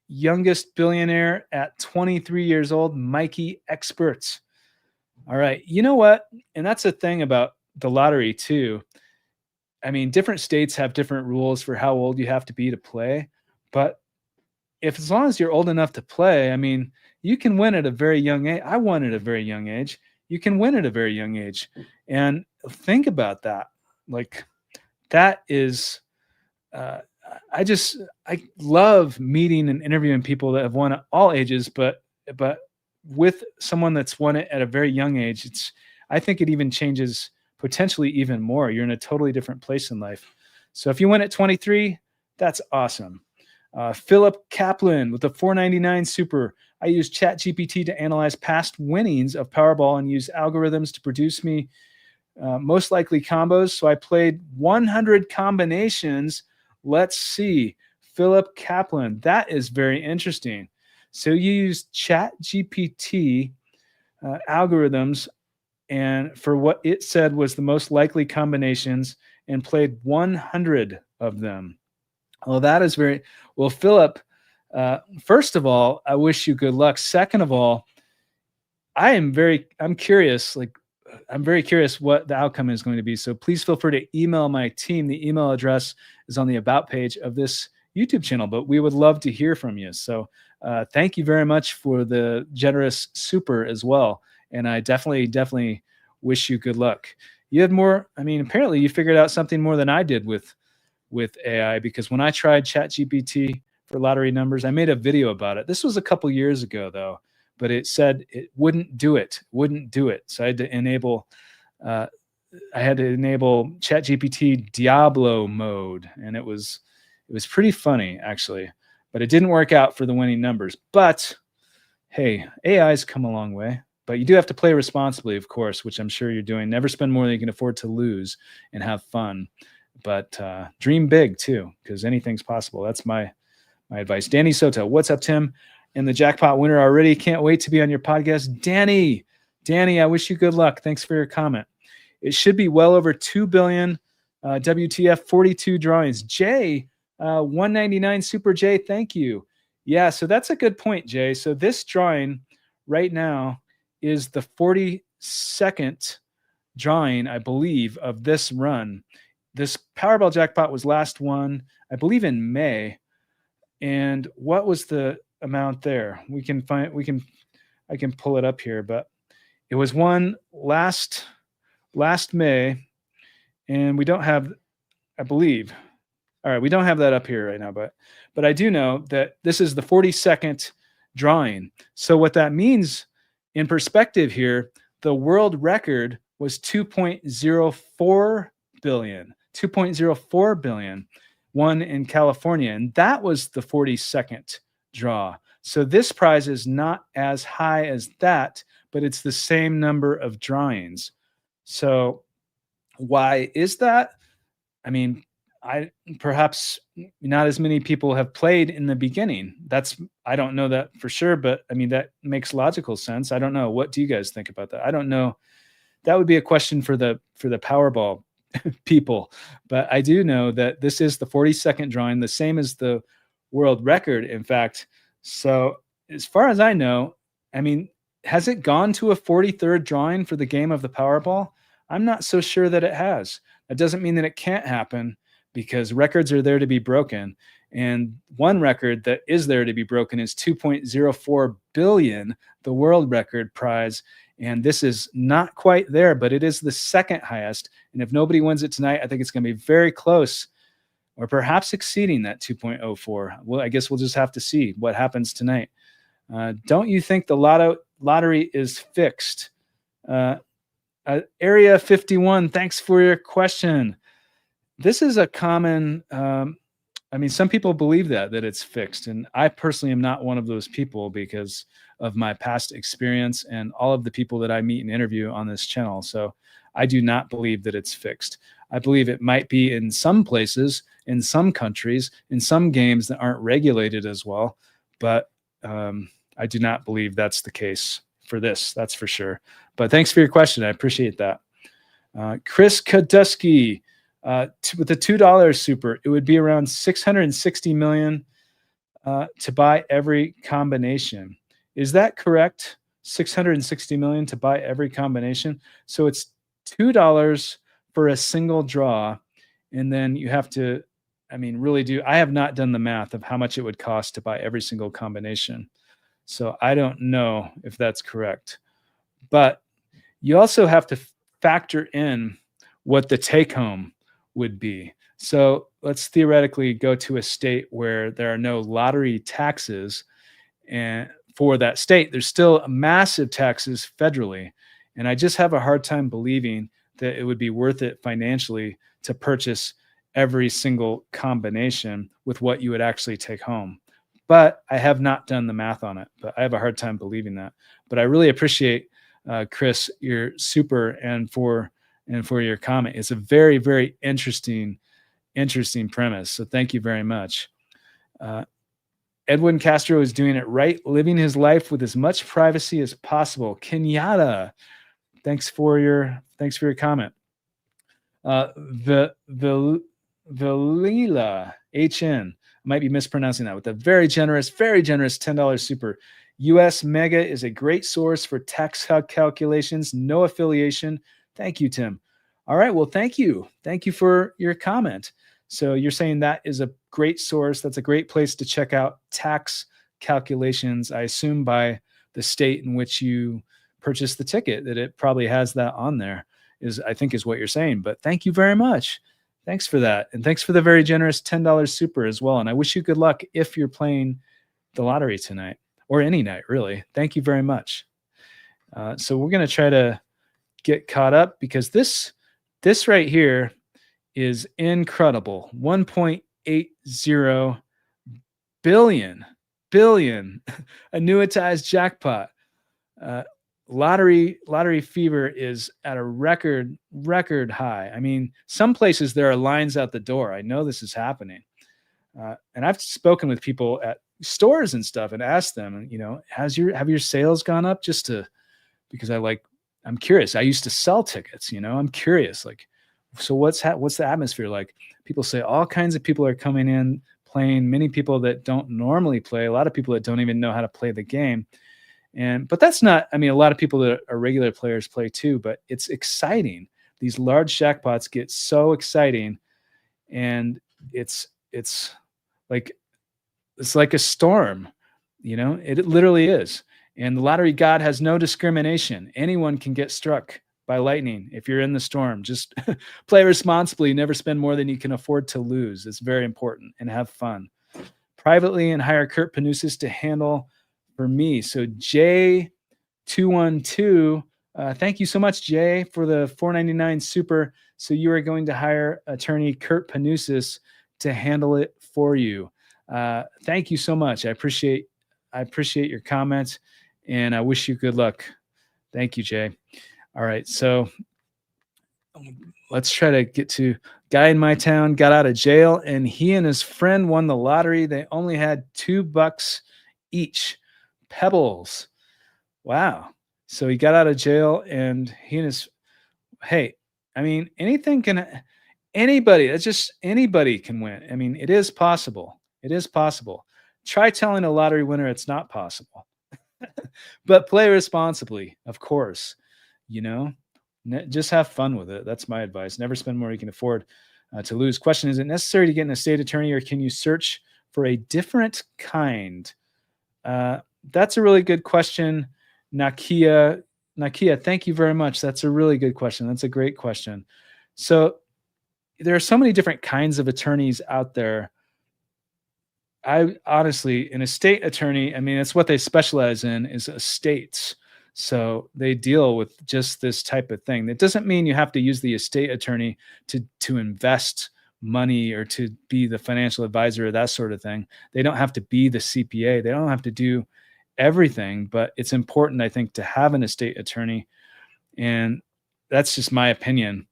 Youngest billionaire at 23 years old. Mikey Experts. All right. You know what? And that's the thing about the lottery too. I mean, different states have different rules for how old you have to be to play. But as long as you're old enough to play, I mean, you can win at a very young age. I won at a very young age. You can win at a very young age. And think about that. Like, that is, I love meeting and interviewing people that have won at all ages, but with someone that's won it at a very young age, I think it even changes potentially even more. You're in a totally different place in life. So if you win at 23, that's awesome. Philip Kaplan with the 499 super. I use ChatGPT to analyze past winnings of Powerball and use algorithms to produce me most likely combos. So I played 100 combinations. Let's see. Philip Kaplan. That is very interesting. So you use ChatGPT algorithms and for what it said was the most likely combinations and played 100 of them. Well, that is very well, Philip. First of all, I wish you good luck. Second of all, I'm curious. I'm very curious what the outcome is going to be. So please feel free to email my team. The email address is on the about page of this YouTube channel, but we would love to hear from you. So thank you very much for the generous super as well. And I definitely wish you good luck. You had more. I mean, apparently you figured out something more than I did with AI, because when I tried ChatGPT for lottery numbers, I made a video about it. This was a couple years ago though, but it said it wouldn't do it. So I had to enable ChatGPT Diablo mode, and it was pretty funny actually, but it didn't work out for the winning numbers. But hey, AI's come a long way. But you do have to play responsibly, of course, which I'm sure you're doing. Never spend more than you can afford to lose, and have fun. But dream big too, because anything's possible. That's my advice. Danny Soto, what's up, Tim? And the jackpot winner already. Can't wait to be on your podcast. Danny, I wish you good luck. Thanks for your comment. It should be well over 2 billion. WTF, 42 drawings. Jay, 199 Super Jay, thank you. Yeah, so that's a good point, Jay. So this drawing right now is the 42nd drawing, I believe, of this run. This Powerball jackpot was last won, I believe, in May. And what was the amount there? I can pull it up here, but it was won last May, and we don't have, I believe. All right, we don't have that up here right now, but I do know that this is the 42nd drawing. So what that means in perspective here, the world record was 2.04 billion. 2.04 billion, won in California, and that was the 42nd draw. So this prize is not as high as that, but it's the same number of drawings. So why is that? I mean, I perhaps not as many people have played in the beginning. I don't know that for sure, but I mean that makes logical sense. I don't know. What do you guys think about that? I don't know. That would be a question for the Powerball people, but I do know that this is the 42nd drawing, the same as the world record, in fact. So as far as I know, I mean, has it gone to a 43rd drawing for the game of the Powerball? I'm not so sure that it has. That doesn't mean that it can't happen, because records are there to be broken. And one record that is there to be broken is 2.04 billion, the world record prize. And this is not quite there, but it is the second highest. And if nobody wins it tonight, I think it's going to be very close, or perhaps exceeding that 2.04. Well, I guess we'll just have to see what happens tonight. Don't you think the lottery is fixed? Area 51, thanks for your question. This is a common, I mean, some people believe that it's fixed. And I personally am not one of those people because of my past experience and all of the people that I meet and interview on this channel. So I do not believe that it's fixed. I believe it might be in some places, in some countries, in some games that aren't regulated as well. But I do not believe that's the case for this, that's for sure. But thanks for your question. I appreciate that. Chris Kadusky, with the $2 super, it would be around 660 million to buy every combination. Is that correct? 660 million to buy every combination. So it's $2 for a single draw. And then you have to, I mean, really do. I have not done the math of how much it would cost to buy every single combination. So I don't know if that's correct. But you also have to factor in what the take home would be. So let's theoretically go to a state where there are no lottery taxes, and for that state, there's still massive taxes federally. And I just have a hard time believing that it would be worth it financially to purchase every single combination with what you would actually take home. But I have not done the math on it, but I have a hard time believing that. But I really appreciate, Chris, your super and for your comment. It's a very, very interesting premise. So thank you very much. Edwin Castro is doing it right, living his life with as much privacy as possible. Kenyatta, thanks for your comment. Velila HN, I might be mispronouncing that, with a very generous $10 super. US Mega is a great source for tax calculations, no affiliation. Thank you, Tim. All right, well, thank you for your comment. So you're saying that is a great source. That's a great place to check out tax calculations, I assume by the state in which you purchased the ticket, that it probably has that on there, I think is what you're saying. But thank you very much. Thanks for that. And thanks for the very generous $10 super as well. And I wish you good luck if you're playing the lottery tonight, or any night, really. Thank you very much. So we're going to try to get caught up, because this right here is incredible. 1.80 billion annuitized jackpot. Lottery fever is at a record high. I mean, some places there are lines out the door. I know this is happening. And I've spoken with people at stores and stuff and asked them, you know, have your sales gone up? Because I'm curious. I used to sell tickets, you know, I'm curious, like, so what's the atmosphere like? People say all kinds of people are coming in playing, many people that don't normally play, a lot of people that don't even know how to play the game. But that's not, I mean, a lot of people that are regular players play too, but it's exciting. These large jackpots get so exciting, and it's like a storm, you know, it literally is. And the lottery god has no discrimination. Anyone can get struck by lightning if you're in the storm. Just play responsibly. Never spend more than you can afford to lose. It's very important. And have fun. Privately, and hire Kurt Panousis to handle for me. So J212, thank you so much, Jay, for the $4.99 super. So you are going to hire attorney Kurt Panousis to handle it for you. Thank you so much. I appreciate your comments, and I wish you good luck. Thank you, Jay. All right, so let's try to get to guy in my town got out of jail, and he and his friend won the lottery. They only had $2 each. Pebbles. Wow. So he got out of jail, and he and his hey, I mean, that's just anybody can win. I mean, it is possible. It is possible. Try telling a lottery winner it's not possible. But play responsibly, of course. You know, just have fun with it. That's my advice. Never spend more you can afford to lose. Question: is it necessary to get an estate attorney, or can you search for a different kind? That's a really good question, Nakia. Nakia, thank you very much. That's a really good question. That's a great question. So there are so many different kinds of attorneys out there. I honestly, an estate attorney, I mean, it's what they specialize in is estates. So they deal with just this type of thing. That doesn't mean you have to use the estate attorney to invest money or to be the financial advisor or that sort of thing. They don't have to be the CPA. They don't have to do everything, but it's important, I think, to have an estate attorney. And that's just my opinion.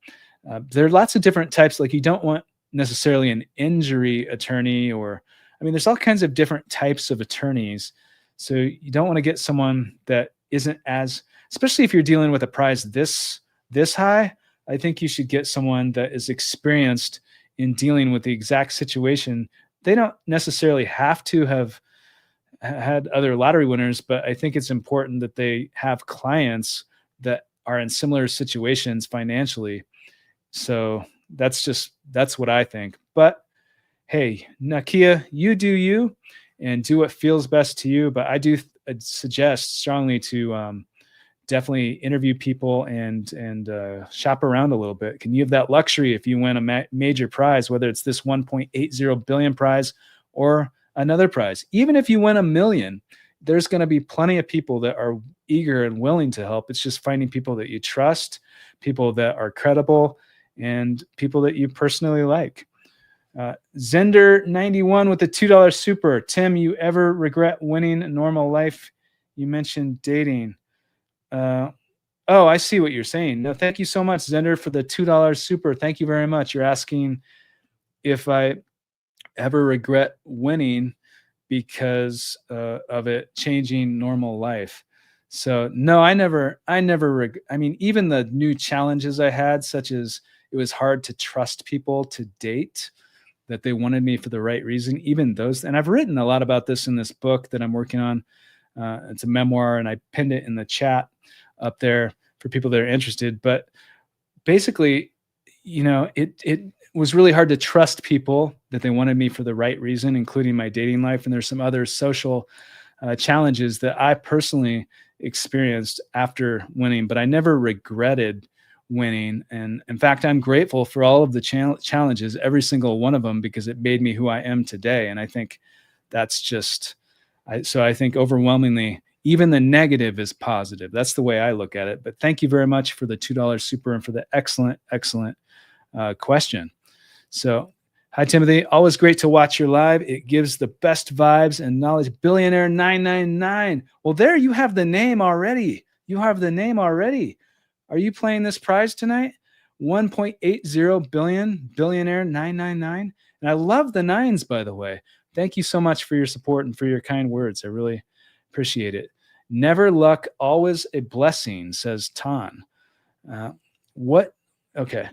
There are lots of different types. Like, you don't want necessarily an injury attorney, or, I mean, there's all kinds of different types of attorneys. So you don't want to get someone that isn't as, especially if you're dealing with a prize this high. I think you should get someone that is experienced in dealing with the exact situation. They don't necessarily have to have had other lottery winners, but I think it's important that they have clients that are in similar situations financially. So that's what I think. But hey, Nakia, you do you, and do what feels best to you. But I do suggest strongly to definitely interview people and shop around a little bit. Can you have that luxury if you win a major prize, whether it's this 1.80 billion prize or another prize? Even if you win $1 million, there's going to be plenty of people that are eager and willing to help. It's just finding people that you trust, people that are credible, and people that you personally like. Zender91 with the $2 super. Tim, you ever regret winning normal life? You mentioned dating. Oh, I see what you're saying. No, thank you so much, Zender, for the $2 super. Thank you very much. You're asking if I ever regret winning because of it changing normal life. So no, I mean, even the new challenges I had, such as it was hard to trust people to date, that they wanted me for the right reason, even those, and I've written a lot about this in this book that I'm working on. It's a memoir, and I pinned it in the chat up there for people that are interested. But basically, it was really hard to trust people that they wanted me for the right reason, including my dating life. And there's some other social challenges that I personally experienced after winning, but I never regretted winning. And in fact, I'm grateful for all of the challenges, every single one of them, because it made me who I am today. And I think that's just, so I think overwhelmingly, even the negative is positive. That's the way I look at it. But thank you very much for the $2 super and for the excellent question. So, hi, Timothy. Always great to watch your live. It gives the best vibes and knowledge. Billionaire 999. Well, there you have the name already. You have the name already. Are you playing this prize tonight? 1.80 billion, billionaire 999. And I love the nines, by the way. Thank you so much for your support and for your kind words. I really appreciate it. Never luck, always a blessing, says Tan. What? Okay.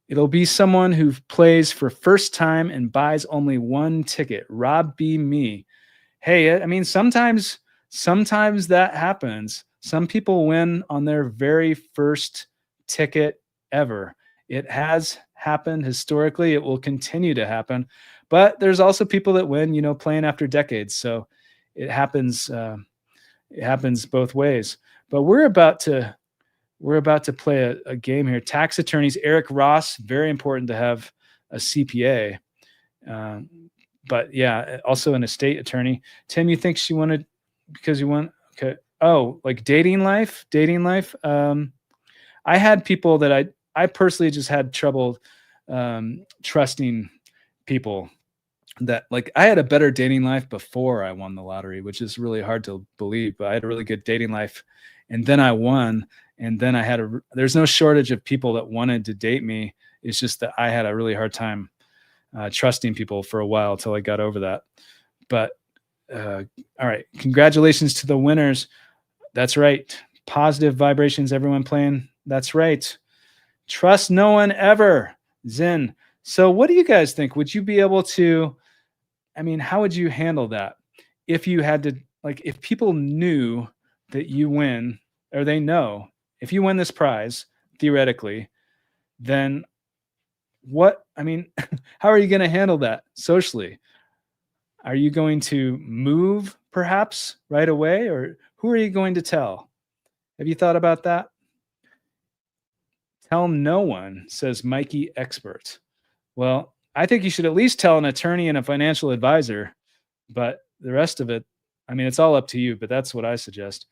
It'll be someone who plays for first time and buys only one ticket. Rob B. Me. Hey, I mean, sometimes that happens. Some people win on their very first ticket ever. It has happened historically. It will continue to happen. But there's also people that win, playing after decades. So it happens. It happens both ways. But we're about to play a game here. Tax attorneys, Eric Ross, very important to have a CPA. But yeah, also an estate attorney. Tim, you think she wanted because you want? Okay. Oh, like dating life. I had people that I personally just had trouble trusting people. that like I had a better dating life before I won the lottery, which is really hard to believe, but I had a really good dating life and then I won and then I had there's no shortage of people that wanted to date me. It's just that I had a really hard time trusting people for a while till I got over that. But all right, congratulations to the winners. That's right. Positive vibrations, everyone playing. That's right. Trust no one ever. Zen. So what do you guys think? Would you be able to, I mean, how would you handle that if you had to, like, if people knew that you win, or they know if you win this prize, theoretically, then what, I mean, how are you going to handle that socially? Are you going to move perhaps right away, or who are you going to tell? Have you thought about that? Tell no one, says Mikey Expert. Well, I think you should at least tell an attorney and a financial advisor, but the rest of it, I mean, it's all up to you, but that's what I suggest.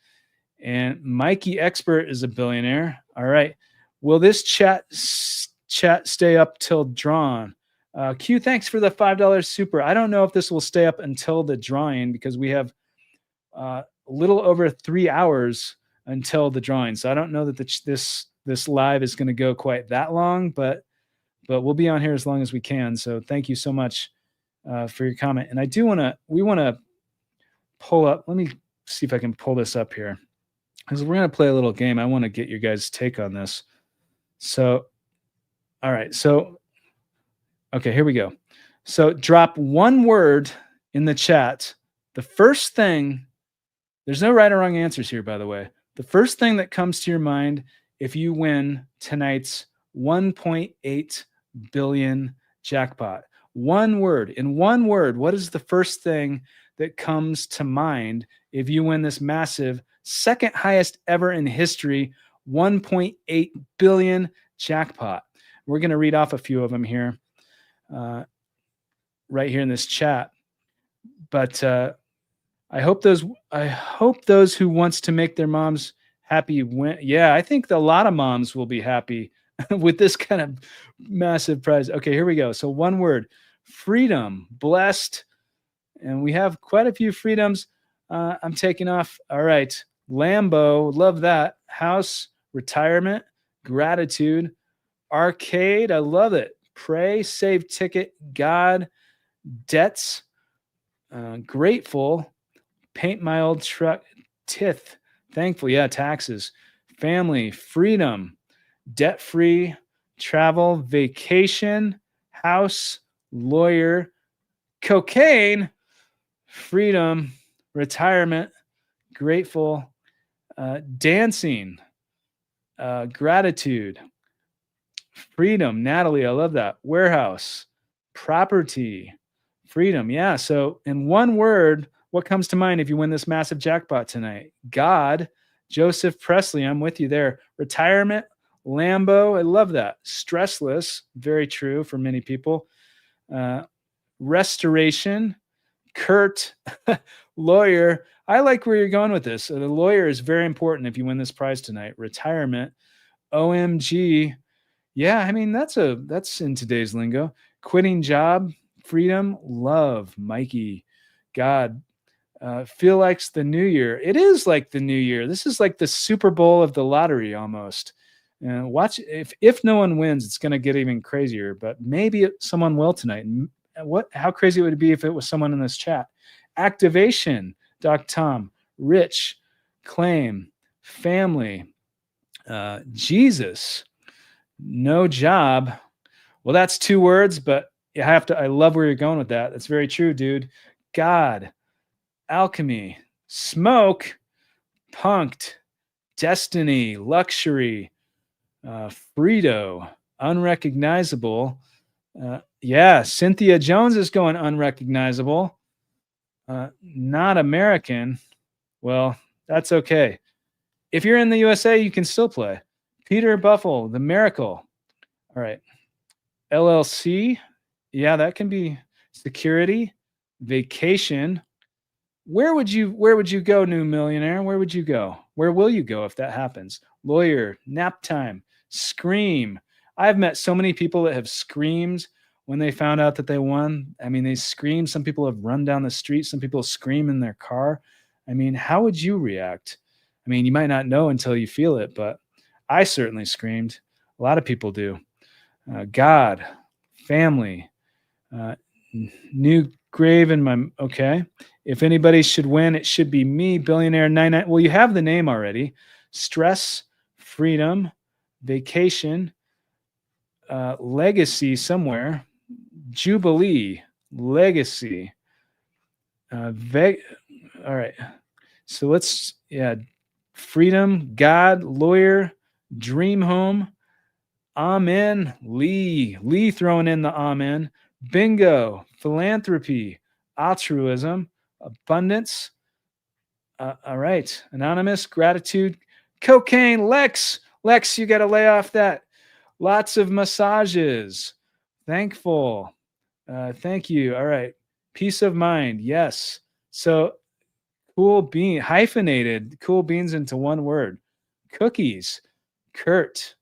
And Mikey Expert is a billionaire. All right. Will this chat stay up till drawn? Q, thanks for the $5 super. I don't know if this will stay up until the drawing because we have a little over 3 hours until the drawing. So I don't know that this live is going to go quite that long, but we'll be on here as long as we can. So thank you so much for your comment. And we want to pull up. Let me see if I can pull this up here because we're going to play a little game. I want to get your guys' take on this. So, all right. So, okay, here we go. So drop one word in the chat. The first thing, there's no right or wrong answers here, by the way. The first thing that comes to your mind if you win tonight's 1.8 billion jackpot. One word. In one word, what is the first thing that comes to mind if you win this massive, second highest ever in history, 1.8 billion jackpot? We're going to read off a few of them here, right here in this chat. But I hope those who wants to make their moms happy win. Yeah, I think a lot of moms will be happy with this kind of massive prize. Okay, here we go. So one word: freedom, blessed, and we have quite a few freedoms. I'm taking off. All right, Lambo, love that. House, retirement, gratitude, arcade, I love it. Pray, save ticket, God, debts, grateful, paint my old truck, tith, thankful, yeah, taxes, family, freedom, debt-free, travel, vacation, house, lawyer, cocaine, freedom, retirement, grateful, dancing, gratitude, freedom, Natalie, I love that, warehouse, property, freedom. Yeah. So in one word, what comes to mind if you win this massive jackpot tonight? God, Joseph Presley, I'm with you there. Retirement, Lambo, I love that. Stressless, very true for many people. Restoration, Kurt, lawyer. I like where you're going with this. The lawyer is very important if you win this prize tonight. Retirement, OMG. Yeah, I mean, that's in today's lingo. Quitting job, freedom, love, Mikey, God, feel like's the new year. It is like the new year. This is like the Super Bowl of the lottery almost. And watch, if no one wins, it's going to get even crazier, but maybe someone will tonight. How crazy would it be if it was someone in this chat? Activation, Doc Tom, rich, claim, family, Jesus, no job. Well, that's 2 words, but I love where you're going with that. That's very true, dude. God, alchemy, smoke, punked, destiny, luxury, Frito, unrecognizable. Yeah, Cynthia Jones is going unrecognizable. Not American. Well, that's okay. If you're in the USA, you can still play. Peter Buffle, the miracle. All right. LLC. Yeah, that can be security, vacation. Where would you go, new millionaire? Where would you go? Where will you go if that happens? Lawyer, nap time, scream. I've met so many people that have screamed when they found out that they won? I mean, they screamed. Some people have run down the street. Some people scream in their car. I mean, how would you react? I mean, you might not know until you feel it, but I certainly screamed. A lot of people do. God, family, uh, new grave in my, okay. If anybody should win, it should be me, billionaire 99. Well, you have the name already. Stress, freedom, vacation, legacy somewhere, jubilee, legacy, all right. So let's, yeah, freedom, God, lawyer, dream home, amen, Lee throwing in the amen, bingo, philanthropy, altruism, abundance. All right, anonymous, gratitude, cocaine, Lex, you got to lay off that. Lots of massages, thankful, thank you. All right, peace of mind, yes. So cool bean, hyphenated cool beans into one word, cookies, Kurt,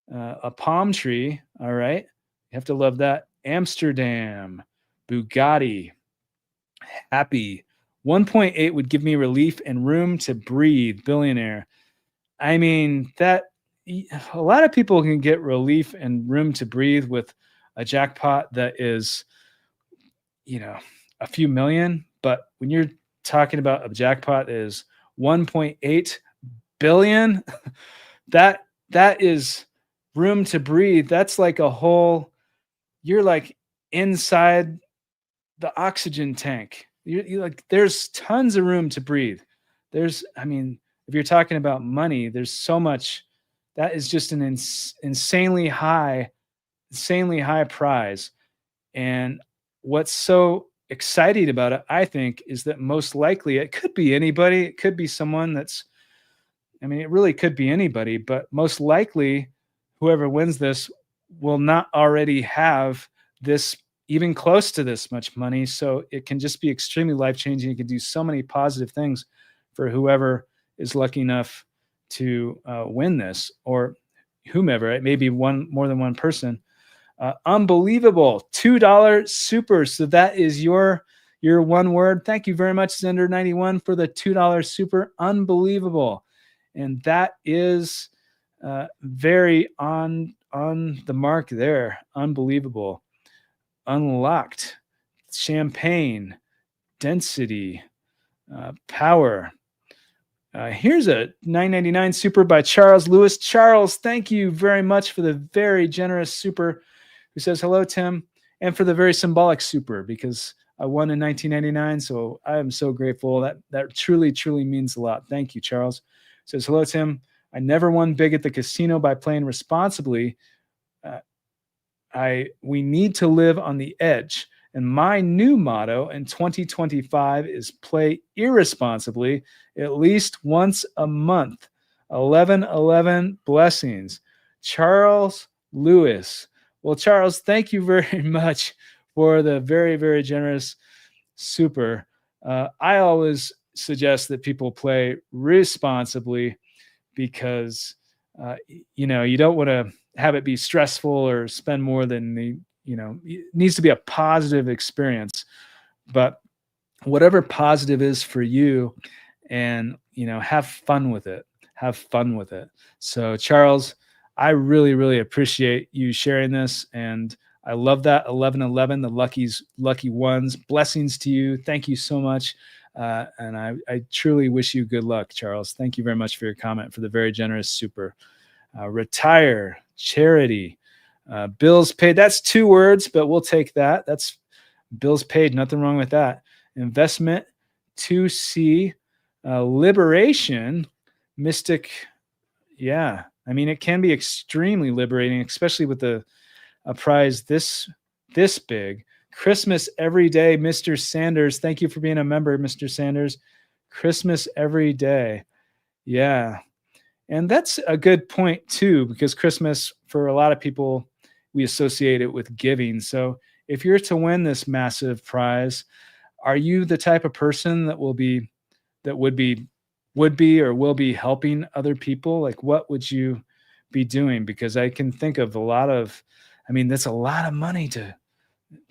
a palm tree. All right, you have to love that. Amsterdam, Bugatti, happy. 1.8 would give me relief and room to breathe, billionaire. I mean, that a lot of people can get relief and room to breathe with a jackpot that is, a few million. But when you're talking about a jackpot that is 1.8 billion, that is room to breathe. That's like a whole, you're like inside the oxygen tank. You're like, there's tons of room to breathe. I mean, if you're talking about money, there's so much. That is just an insanely high prize. And what's so exciting about it, I think, is that most likely it could be anybody. It could be someone it really could be anybody, but most likely whoever wins this will not already have this, even close to this much money. So it can just be extremely life-changing. It can do so many positive things for whoever is lucky enough to win this, or whomever. It may be more than one person. Unbelievable. $2 super. So that is your one word. Thank you very much, Zender91, for the $2 super. Unbelievable. And that is very on the mark there. Unbelievable. Unlocked. Champagne. Density. Power. Here's a $9.99 super by Charles Lewis. Charles, thank you very much for the very generous super, who says, hello, Tim, and for the very symbolic super, because I won in 1999. So I am so grateful. That truly, truly means a lot. Thank you, Charles. Says, hello, Tim. I never won big at the casino by playing responsibly. We need to live on the edge. And my new motto in 2025 is play irresponsibly at least once a month. 11 blessings. Charles Lewis. Well, Charles, thank you very much for the very, very generous super. I always suggest that people play responsibly, because you don't want to have it be stressful or spend more than it needs to be a positive experience. But whatever positive is for you, and have fun with it. So Charles, I really, really appreciate you sharing this, and I love that 11, the lucky ones. Blessings to you. Thank you so much. And I truly wish you good luck, Charles. Thank you very much for your comment, for the very generous super. Retire, charity, bills paid. That's 2 words, but we'll take that. That's bills paid. Nothing wrong with that. Investment, 2C, liberation, mystic. Yeah. I mean, it can be extremely liberating, especially with a prize this big. Christmas every day, Mr. Sanders. Thank you for being a member, Mr. Sanders. Christmas every day. Yeah. And that's a good point too, because Christmas, for a lot of people, we associate it with giving. So if you're to win this massive prize, are you the type of person that would be or will be helping other people? Like, what would you be doing? Because I can think of that's a lot of money to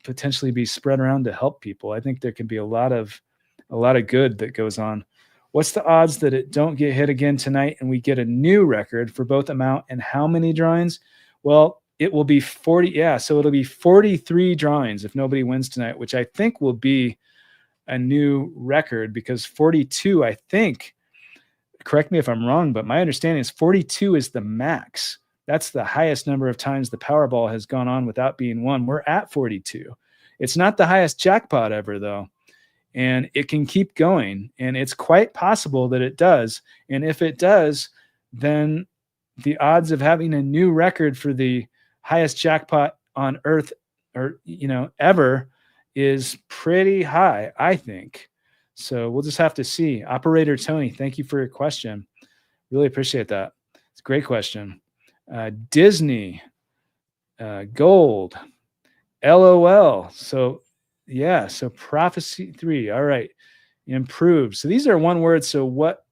potentially be spread around to help people. I think there can be a lot of good that goes on. What's the odds that it don't get hit again tonight and we get a new record for both amount and how many drawings? Well, it will be 40. Yeah, so it'll be 43 drawings if nobody wins tonight, which I think will be a new record, because 42, I think, correct me if I'm wrong, but my understanding is 42 is the max. That's the highest number of times the Powerball has gone on without being won. We're at 42. It's not the highest jackpot ever, though. And it can keep going. And it's quite possible that it does. And if it does, then the odds of having a new record for the highest jackpot on earth, or, ever, is pretty high, I think. So we'll just have to see. Operator Tony, thank you for your question. Really appreciate that. It's a great question. Disney, gold, LOL. So yeah, so prophecy 3. All right, improved. So these are one word. So what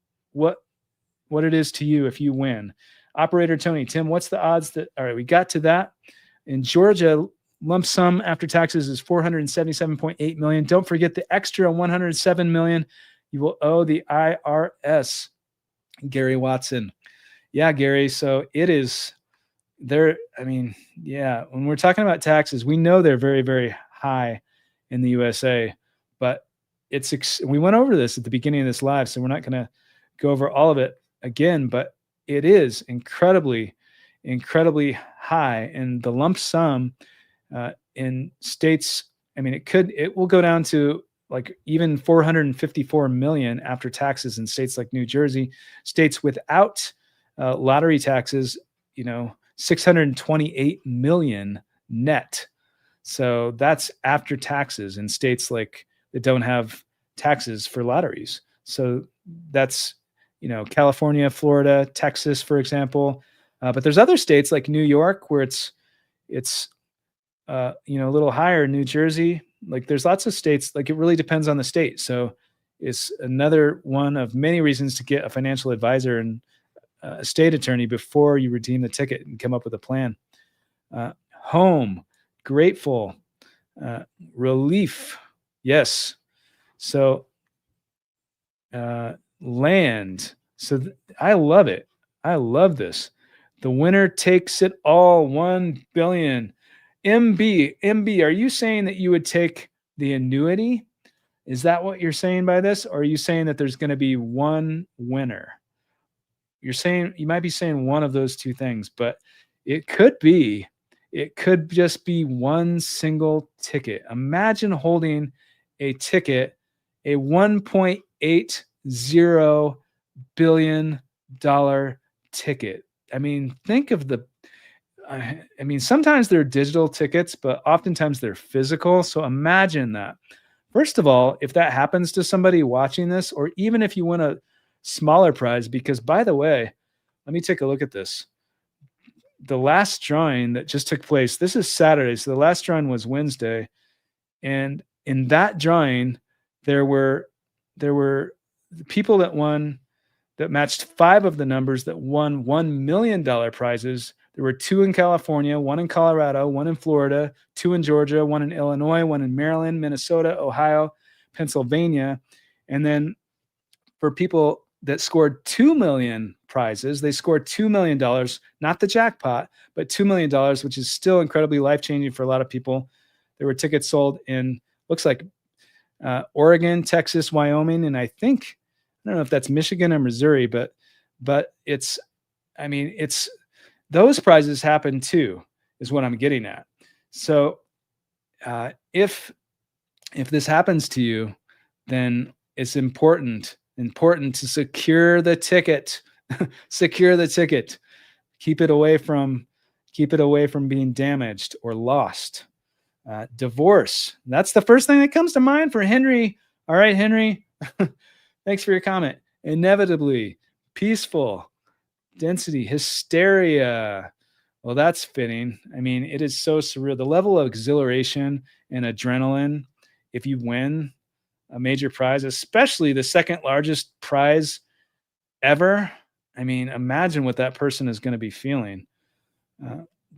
it is to you if you win. Operator Tony, Tim, what's the odds that? All right, we got to that. In Georgia, lump sum after taxes is $477.8 million. Don't forget the extra $107 million you will owe the IRS. Gary Watson. Yeah, Gary. So it is there. I mean, yeah, when we're talking about taxes, we know they're very, very high in the USA, but we went over this at the beginning of this live, so we're not going to go over all of it again, but it is incredibly, incredibly high. And the lump sum in states, I mean, it will go down to like even 454 million after taxes in states like New Jersey. States without lottery taxes, 628 million net. So that's after taxes in states like that don't have taxes for lotteries. So that's, California, Florida, Texas, for example. But there's other states like New York where it's a little higher. New Jersey, like there's lots of states, like it really depends on the state. So it's another one of many reasons to get a financial advisor and a state attorney before you redeem the ticket and come up with a plan. Home, grateful, relief. Yes. So land. So I love it. I love this. The winner takes it all. 1 billion. MB, are you saying that you would take the annuity? Is that what you're saying by this? Or are you saying that there's going to be one winner? You might be saying one of those two things, but it could just be one single ticket. Imagine holding a ticket, a $1.80 billion ticket. I mean, think of sometimes they're digital tickets, but oftentimes they're physical. So imagine that. First of all, if that happens to somebody watching this, or even if you win a smaller prize, because by the way, let me take a look at this. The last drawing that just took place, this is Saturday. So the last drawing was Wednesday. And in that drawing, there were people that matched 5 of the numbers that won $1 million prizes. There were 2 in California, 1 in Colorado, 1 in Florida, 2 in Georgia, 1 in Illinois, 1 in Maryland, Minnesota, Ohio, Pennsylvania. And then for people that scored 2 million prizes, they scored $2 million, not the jackpot, but $2 million, which is still incredibly life-changing for a lot of people. There were tickets sold in, looks like Oregon, Texas, Wyoming, and I don't know if that's Michigan or Missouri, but it's those prizes happen too, is what I'm getting at. So if this happens to you, then it's important to secure the ticket. Secure the ticket. Keep it away from being damaged or lost. Divorce. That's the first thing that comes to mind for Henry. All right, Henry. Thanks for your comment. Inevitably, peaceful, density, hysteria. Well, that's fitting. I mean, it is so surreal. The level of exhilaration and adrenaline, if you win a major prize, especially the second largest prize ever. I mean, imagine what that person is going to be feeling.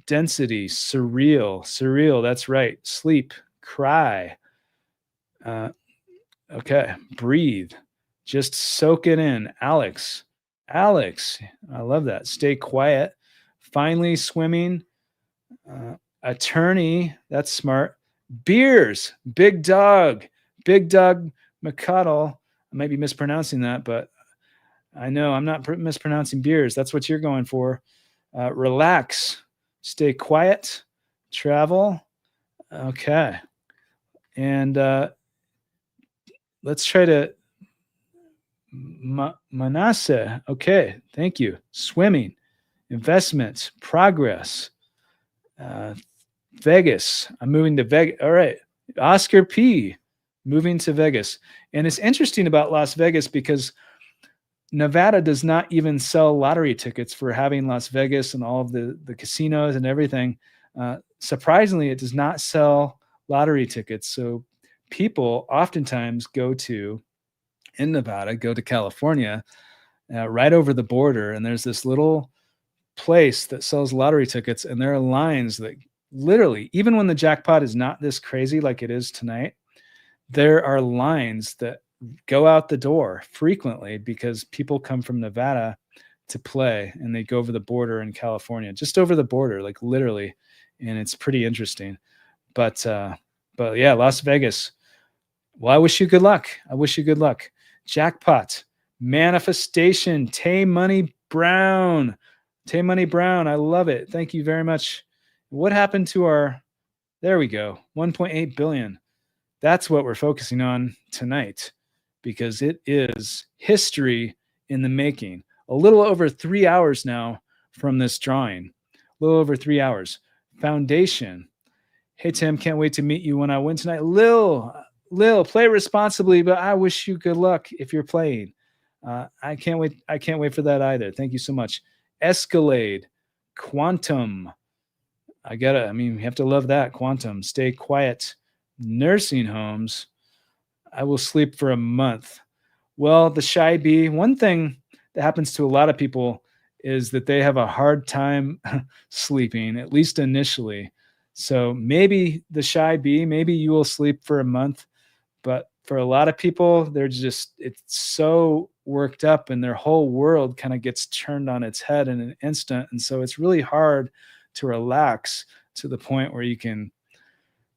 density, surreal. That's right. Sleep, cry. Okay, breathe. Just soak it in. Alex, I love that. Stay quiet. Finally swimming. Attorney, that's smart. Beers, Big Dog McCuddle. I might be mispronouncing that, but I know I'm not mispronouncing beers. That's what you're going for. Relax, stay quiet, travel. Okay. And let's try to Manasseh. Okay. Thank you. Swimming, investments, progress. Vegas. I'm moving to Vegas. All right. Oscar P. Moving to Vegas. And it's interesting about Las Vegas because Nevada does not even sell lottery tickets for having Las Vegas and all of the casinos and everything. Surprisingly, it does not sell lottery tickets. So people oftentimes in Nevada, go to California, right over the border, and there's this little place that sells lottery tickets, and there are lines that literally, even when the jackpot is not this crazy like it is tonight, there are lines that go out the door frequently because people come from Nevada to play, and they go over the border in California, just over the border, like literally, and it's pretty interesting. But yeah, Las Vegas. Well, I wish you good luck. Jackpot, manifestation, Tay Money Brown. I love it. Thank you very much. What happened to there we go, 1.8 billion. That's what we're focusing on tonight because it is history in the making. A little over 3 hours now from this drawing. A little over 3 hours. Foundation. Hey, Tim, can't wait to meet you when I win tonight. Lil, play responsibly, but I wish you good luck if you're playing. I can't wait for that either. Thank you so much. Escalade, Quantum. You have to love that. Quantum, stay quiet. Nursing homes. I will sleep for a month. Well, the shy bee, one thing that happens to a lot of people is that they have a hard time sleeping, at least initially. So maybe the shy bee, maybe you will sleep for a month. But for a lot of people, it's so worked up and their whole world kind of gets turned on its head in an instant. And so it's really hard to relax to the point where you can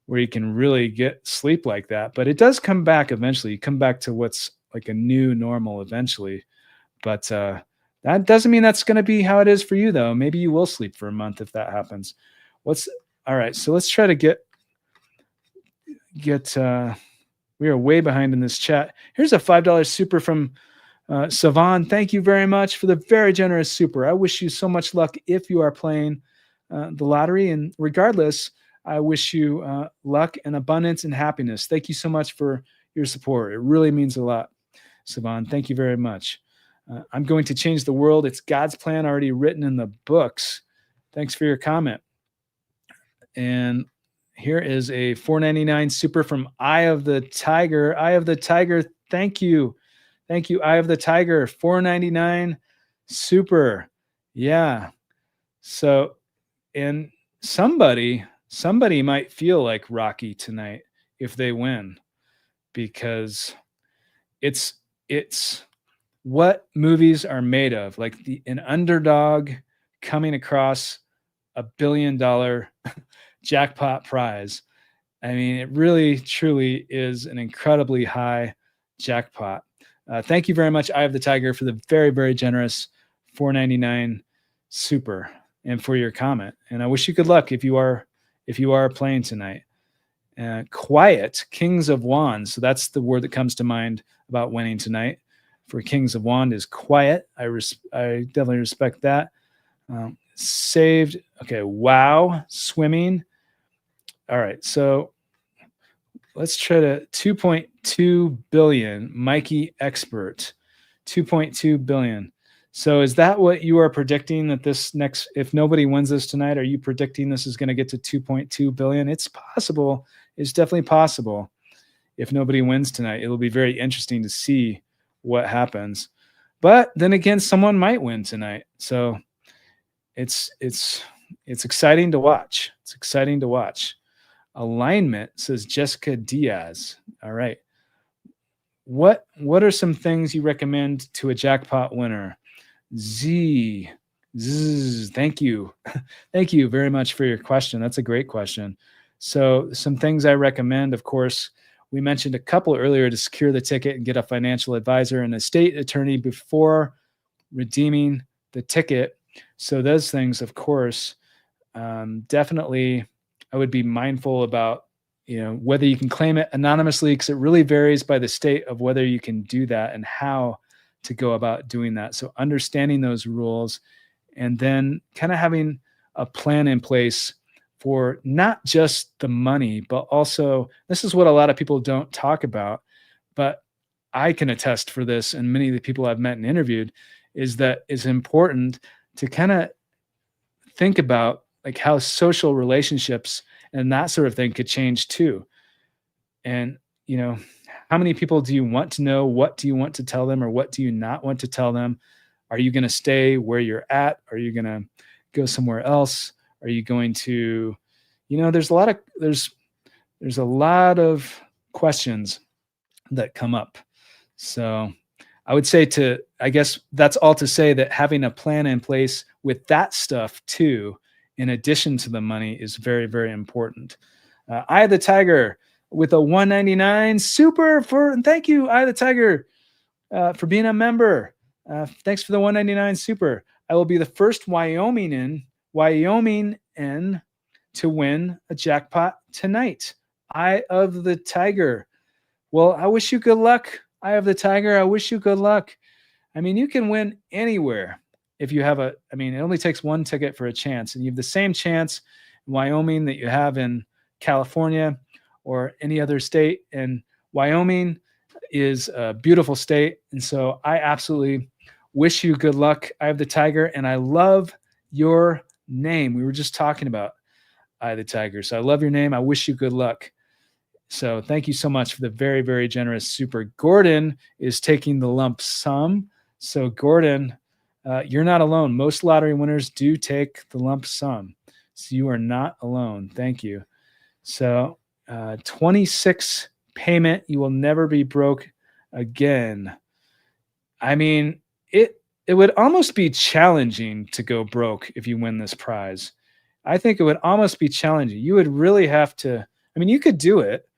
really get sleep like that. But it does come back eventually. You come back to what's like a new normal eventually. But that doesn't mean that's going to be how it is for you, though. Maybe you will sleep for a month if that happens. All right. So let's try to get we are way behind in this chat. Here's a $5 super from Savan. Thank you very much for the very generous super. I wish you so much luck if you are playing the lottery. And regardless, I wish you luck and abundance and happiness. Thank you so much for your support. It really means a lot, Savan. Thank you very much. I'm going to change the world. It's God's plan already written in the books. Thanks for your comment. And here is a $4.99 super from Eye of the Tiger. Thank you. Eye of the Tiger, $4.99 super. Yeah. So, and somebody might feel like Rocky tonight if they win, because it's what movies are made of, like an underdog coming across $1 billion jackpot prize. I mean, it really, truly is an incredibly high jackpot. Thank you very much, Eye of the Tiger, for the very, very generous $4.99 super and for your comment. And I wish you good luck if you are playing tonight. Quiet, Kings of Wands. So that's the word that comes to mind about winning tonight. For Kings of Wands is quiet. I definitely respect that. Saved. Okay. Wow. Swimming. All right. So let's try to 2.2 billion. Mikey Expert. 2.2 billion. So is that what you are predicting, that this next, if nobody wins this tonight, are you predicting this is going to get to 2.2 billion? It's possible. It's definitely possible. If nobody wins tonight, it'll be very interesting to see what happens. But then again, someone might win tonight. So it's it's exciting to watch. It's exciting to watch. Alignment, says Jessica Diaz. All right. What are some things you recommend to a jackpot winner? Z. Thank you. Thank you very much for your question. That's a great question. So some things I recommend, of course, we mentioned a couple earlier: to secure the ticket and get a financial advisor and a estate attorney before redeeming the ticket. So those things, of course, definitely I would be mindful about, whether you can claim it anonymously, because it really varies by the state of whether you can do that and how to go about doing that. So understanding those rules, and then kind of having a plan in place for not just the money, but also, this is what a lot of people don't talk about, but I can attest for this, and many of the people I've met and interviewed, is that it's important to kind of think about like how social relationships and that sort of thing could change too. And, how many people do you want to know? What do you want to tell them, or what do you not want to tell them? Are you going to stay where you're at? Are you going to go somewhere else? Are you going to, there's a lot of questions that come up. So I would say I guess that's all to say that having a plan in place with that stuff too, in addition to the money, is very, very important. Eye the Tiger with a 199 super and thank you, Eye the Tiger, for being a member. Thanks for the 199 super. I will be the first Wyoming to win a jackpot tonight. Eye of the Tiger. Well, I wish you good luck. Eye of the Tiger, I wish you good luck. I mean, you can win anywhere if you have it only takes one ticket for a chance, and you have the same chance in Wyoming that you have in California or any other state. And Wyoming is a beautiful state. And so I absolutely wish you good luck, Eye of the Tiger. And I love your name. We were just talking about Eye of the Tiger. So I love your name. I wish you good luck. So thank you so much for the very, very generous super. Gordon is taking the lump sum. So Gordon, you're not alone. Most lottery winners do take the lump sum. So you are not alone. Thank you. So 26 payment. You will never be broke again. I mean, it would almost be challenging to go broke if you win this prize. I think it would almost be challenging. You would really have to, you could do it,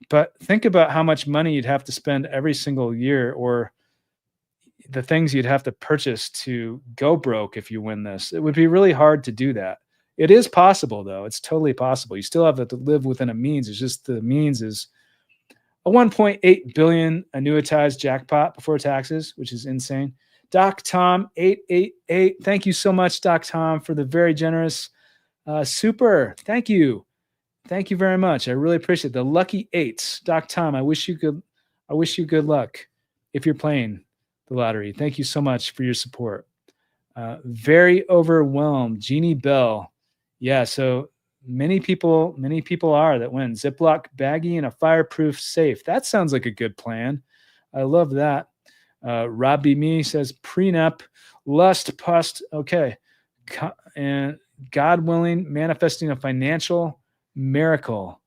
but think about how much money you'd have to spend every single year, or the things you'd have to purchase to go broke if you win this. It would be really hard to do that. It is possible, though. It's totally possible. You still have to live within a means. It's just the means is a 1.8 billion annuitized jackpot before taxes, which is insane. Doc Tom 888. Thank you so much, Doc Tom, for the very generous super. Thank you. Thank you very much. I really appreciate the lucky eights. Doc Tom, I wish you good luck if you're playing the lottery. Thank you so much for your support. Very overwhelmed. Jeannie Bell. Yeah, so many people are that win. Ziploc baggie and a fireproof safe. That sounds like a good plan. I love that. Robbie Me says prenup, lust, pust. Okay. And God willing, manifesting a financial miracle.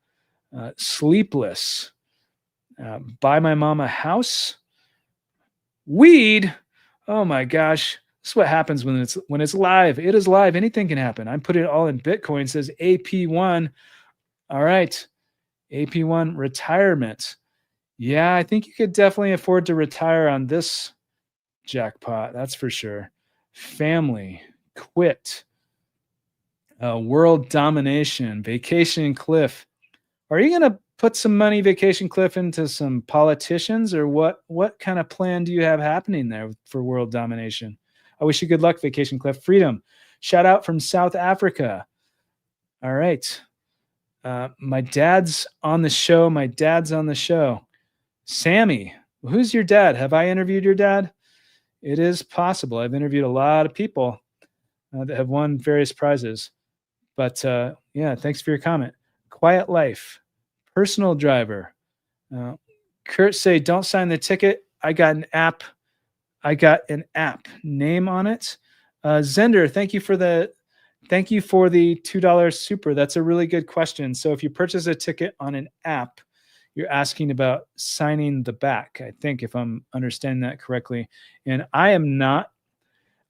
Sleepless. Buy my mom a house. Weed. Oh my gosh. This is what happens when it's live. It is live. Anything can happen. I'm putting it all in Bitcoin. It says AP1. All right. AP1 retirement. Yeah, I think you could definitely afford to retire on this jackpot. That's for sure. Family. Quit. World domination. Vacation cliff. Are you going to put some money, Vacation Cliff, into some politicians, or what kind of plan do you have happening there for world domination? I wish you good luck, Vacation Cliff. Freedom. Shout out from South Africa. All right. My dad's on the show. Sammy. Who's your dad? Have I interviewed your dad? It is possible. I've interviewed a lot of people that have won various prizes. But yeah, thanks for your comment. Quiet Life. Personal driver. Kurt say, don't sign the ticket. I got an app name on it. Zender, thank you for the Thank you for the $2 super. That's a really good question. So if you purchase a ticket on an app, you're asking about signing the back, I think, if I'm understanding that correctly. And I am not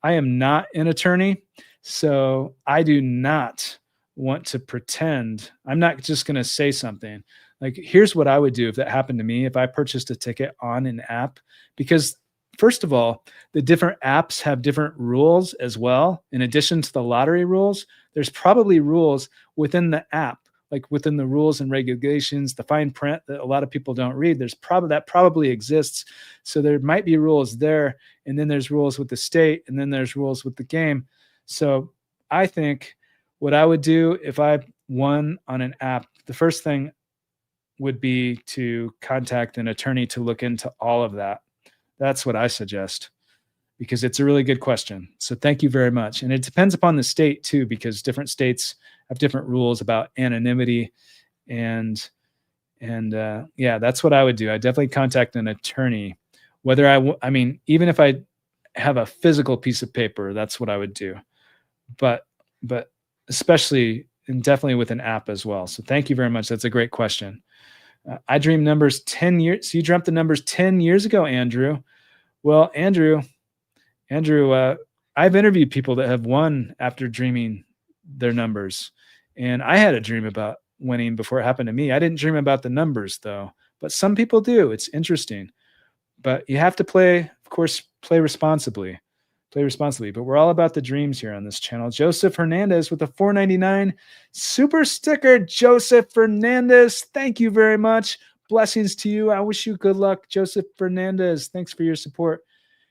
an attorney, so I do not want to pretend. I'm not just going to say something. Like, here's what I would do if that happened to me, if I purchased a ticket on an app, because first of all, the different apps have different rules as well. In addition to the lottery rules, there's probably rules within the app, like within the rules and regulations, the fine print that a lot of people don't read. There's probably exists. So there might be rules there, and then there's rules with the state, and then there's rules with the game. So I think what I would do if I won on an app, the first thing would be to contact an attorney to look into all of that. That's what I suggest, because it's a really good question. So thank you very much. And it depends upon the state too, because different states have different rules about anonymity, and yeah, that's what I would do. I definitely contact an attorney. Whether I mean, even if I have a physical piece of paper, that's what I would do. But especially and definitely with an app as well. So thank you very much. That's a great question. I dream numbers 10 years. So you dreamt the numbers 10 years ago, Andrew. Well, Andrew, I've interviewed people that have won after dreaming their numbers. And I had a dream about winning before it happened to me. I didn't dream about the numbers though, but some people do. It's interesting. But you have to play, of course, play responsibly. Play responsibly. But we're all about the dreams here on this channel. Joseph Hernandez with a $4.99 super sticker. Joseph Fernandez, thank you very much. Blessings to you. I wish you good luck, Joseph Fernandez. Thanks for your support.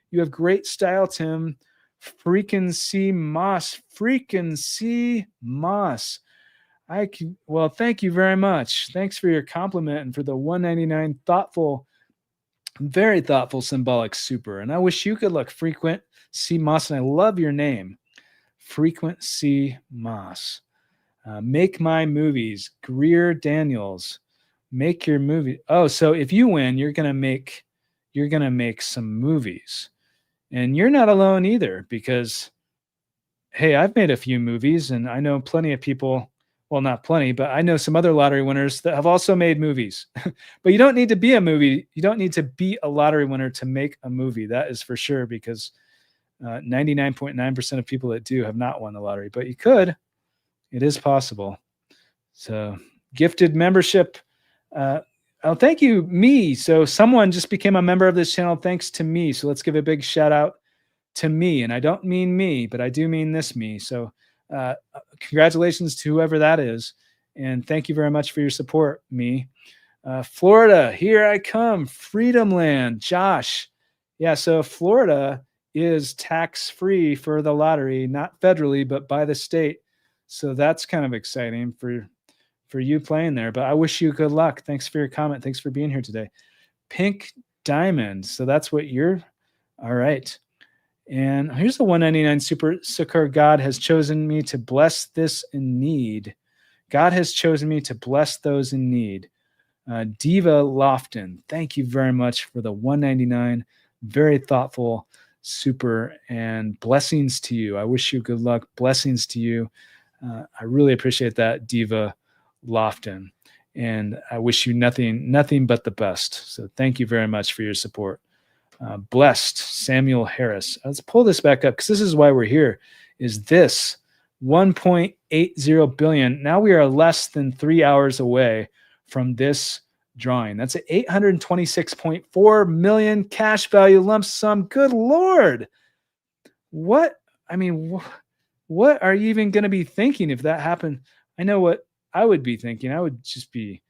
You have great style, Tim. Freaking C Moss. Freaking C Moss. Well, thank you very much. Thanks for your compliment and for the $1.99 thoughtful, very thoughtful symbolic super. And I wish you good luck, Frequent C Moss. And I love your name, Frequent C Moss. Make my movies. Greer Daniels. Make your movie. Oh, so if you win, you're gonna make some movies. And you're not alone either, because hey, I've made a few movies and I know plenty of people. Well, not plenty, but I know some other lottery winners that have also made movies. But you don't need to be a movie. You don't need to be a lottery winner to make a movie. That is for sure, because 99.9% of people that do have not won the lottery. But you could. It is possible. So gifted membership. Oh, thank you, me. So someone just became a member of this channel thanks to me. So let's give a big shout out to me. And I don't mean me, but I do mean this me. So congratulations to whoever that is. And thank you very much for your support, me. Florida, here I come. Freedom Land, Josh. Yeah, so Florida is tax-free for the lottery, not federally, but by the state. So that's kind of exciting for you playing there. But I wish you good luck. Thanks for your comment. Thanks for being here today. Pink Diamond. So that's what you're. All right. And here's the $1.99 super sticker. God has chosen me to bless this in need. God has chosen me to bless those in need. Diva Lofton, thank you very much for the $1.99. Very thoughtful super, and blessings to you. I wish you good luck. Blessings to you. I really appreciate that, Diva Lofton. And I wish you nothing but the best. So thank you very much for your support. Blessed Samuel Harris. Let's pull this back up, because this is why we're here. Is this 1.80 billion? Now we are less than 3 hours away from this drawing. That's an 826.4 million cash value lump sum. Good Lord. What are you even going to be thinking if that happened? I know what I would be thinking. I would just be,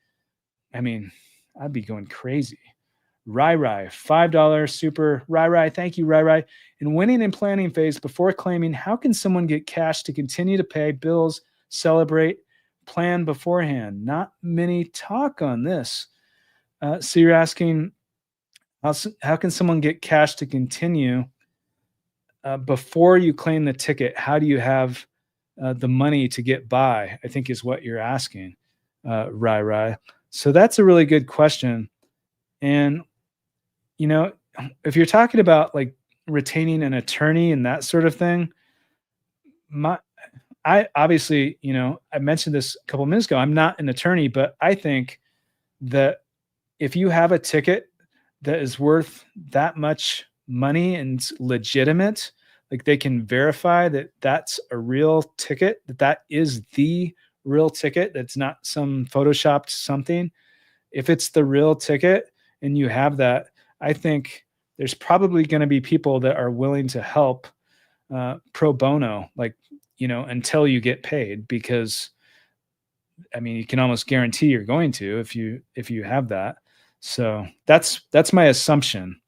I'd be going crazy. Rai, $5 super. Rai, thank you, Rai. In winning and planning phase, before claiming, how can someone get cash to continue to pay bills, celebrate, plan beforehand? Not many talk on this. So you're asking, how can someone get cash to continue before you claim the ticket? How do you have the money to get by, I think is what you're asking, Rai. So that's a really good question. And if you're talking about like retaining an attorney and that sort of thing, I obviously, I mentioned this a couple minutes ago. I'm not an attorney, but I think that if you have a ticket that is worth that much money and it's legitimate, like they can verify that that's a real ticket, that that is the real ticket, that's not some photoshopped something. If it's the real ticket and you have that, I think there's probably going to be people that are willing to help pro bono, like, until you get paid, because I mean, you can almost guarantee you're going to if you have that. So that's my assumption.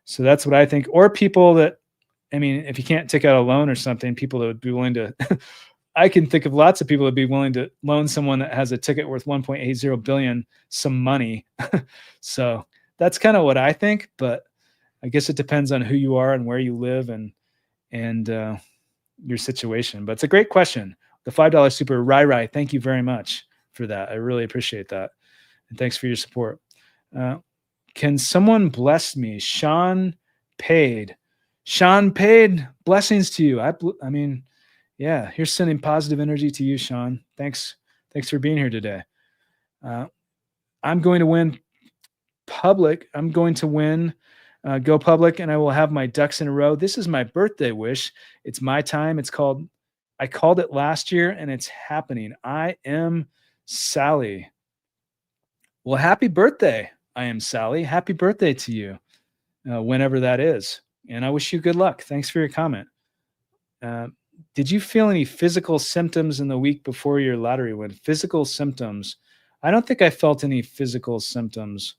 So that's what I think. Or people that, I mean, if you can't take out a loan or something, people that would be willing to. I can think of lots of people that would be willing to loan someone that has a ticket worth 1.80 billion some money. So that's kind of what I think. But I guess it depends on who you are and where you live and your situation. But it's a great question. The $5 super Rai, thank you very much for that. I really appreciate that. And thanks for your support. Can someone bless me? Sean paid. Blessings to you. I mean, yeah, here's sending positive energy to you, Sean. Thanks for being here today. I'm going to win public. I'm going to win go public, and I will have my ducks in a row. This is my birthday wish. It's my time. I called it last year, and it's happening. I am Sally. Well, happy birthday. I am Sally. Happy birthday to you, whenever that is. And I wish you good luck. Thanks for your comment. Did you feel any physical symptoms in the week before your lottery win? Physical symptoms? I don't think I felt any physical symptoms.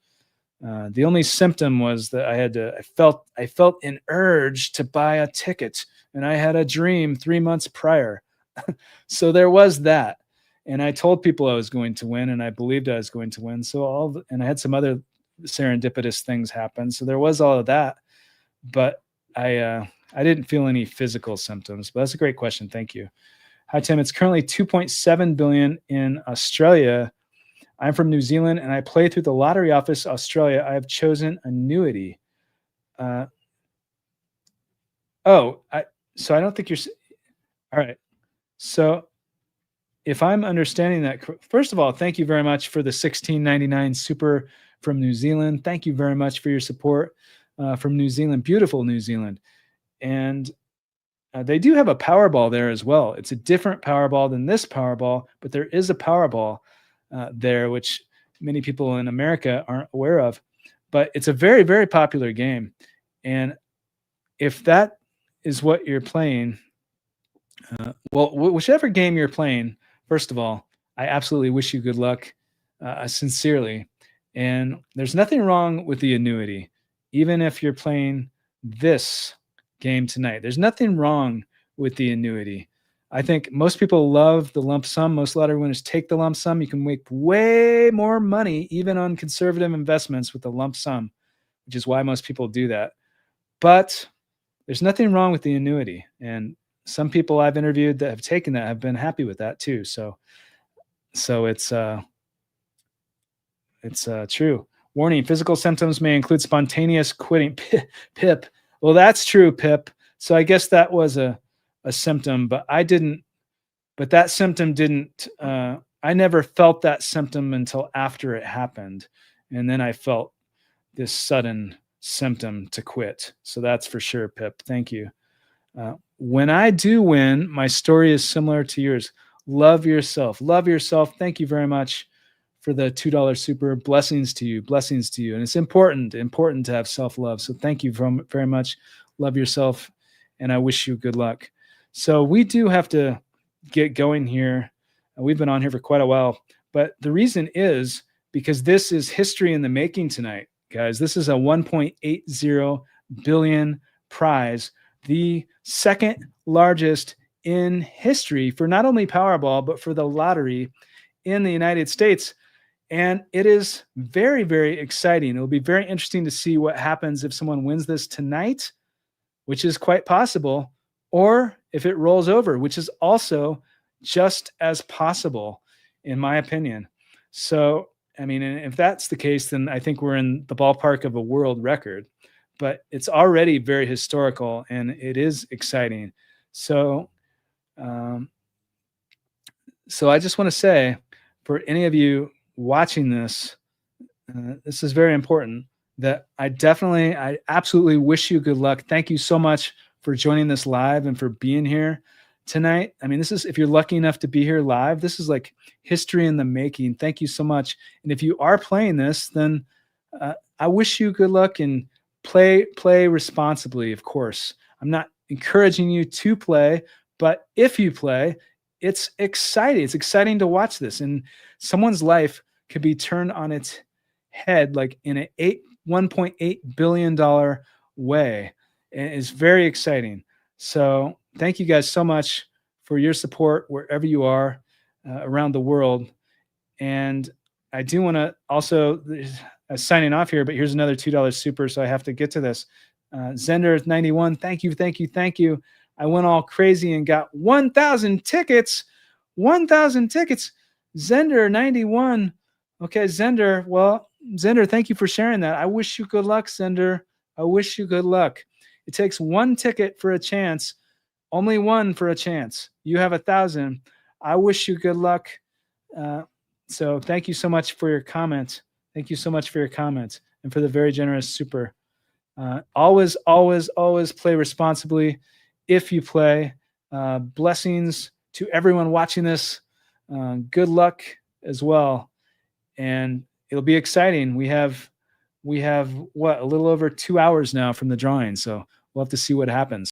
The only symptom was that I felt an urge to buy a ticket, and I had a dream 3 months prior. So there was that. And I told people I was going to win, and I believed I was going to win. So and I had some other serendipitous things happen. So there was all of that, but I didn't feel any physical symptoms. But that's a great question. Thank you. Hi, Tim. It's currently 2.7 billion in Australia. I'm from New Zealand, and I play through the Lottery Office Australia. I have chosen annuity. So I don't think you're. All right. So if I'm understanding that, first of all, thank you very much for the $16.99 super from New Zealand. Thank you very much for your support from New Zealand, beautiful New Zealand. And they do have a Powerball there as well. It's a different Powerball than this Powerball, but there is a Powerball there, which many people in America aren't aware of. But it's a very, very popular game. And if that is what you're playing, whichever game you're playing, first of all, I absolutely wish you good luck, sincerely. And there's nothing wrong with the annuity, even if you're playing this game tonight. There's nothing wrong with the annuity. I think most people love the lump sum. Most lottery winners take the lump sum. You can make way more money, even on conservative investments, with the lump sum, which is why most people do that. But there's nothing wrong with the annuity. And some people I've interviewed that have taken that have been happy with that too. So it's true. Warning: physical symptoms may include spontaneous quitting. Pip. Well, that's true, Pip. So I guess that was a symptom, but that symptom didn't. I never felt that symptom until after it happened, and then I felt this sudden symptom to quit. So that's for sure, Pip. Thank you. When I do win, my story is similar to yours. Love yourself. Love yourself. Thank you very much for the $2 super. Blessings to you. Blessings to you. And it's important to have self-love. So thank you very much. Love yourself. And I wish you good luck. So we do have to get going here. We've been on here for quite a while. But the reason is because this is history in the making tonight, guys. This is a 1.80 billion prize, the second largest in history for not only Powerball, but for the lottery in the United States. And it is very, very exciting. It'll be very interesting to see what happens if someone wins this tonight, which is quite possible, or if it rolls over, which is also just as possible, in my opinion. So, I mean, if that's the case, then I think we're in the ballpark of a world record. But it's already very historical, and it is exciting. So So I just want to say, for any of you watching this, this is very important. That I absolutely wish you good luck. Thank you so much for joining this live and for being here tonight. I mean, this is, if you're lucky enough to be here live, this is like history in the making. Thank you so much. And if you are playing this, then I wish you good luck, and play responsibly. Of course, I'm not encouraging you to play, but if you play, it's exciting. It's exciting to watch this, and someone's life could be turned on its head, like in a 1.8 billion dollar way. And it's very exciting. So thank you guys so much for your support wherever you are around the world. And I do want to also signing off here, but here's another $2 super, so I have to get to this. Zender 91, thank you, thank you, thank you. I went all crazy and got 1,000 tickets. 1,000 tickets. Zender 91. Okay, Zender. Well, Zender, thank you for sharing that. I wish you good luck, Zender. I wish you good luck. It takes one ticket for a chance, only one for a chance. You have 1,000. I wish you good luck. So thank you so much for your comment. Thank you so much for your comments and for the very generous super. Always, always, always play responsibly if you play. Blessings to everyone watching this. Good luck as well. And it'll be exciting. We have what, a little over 2 hours now from the drawing. So we'll have to see what happens.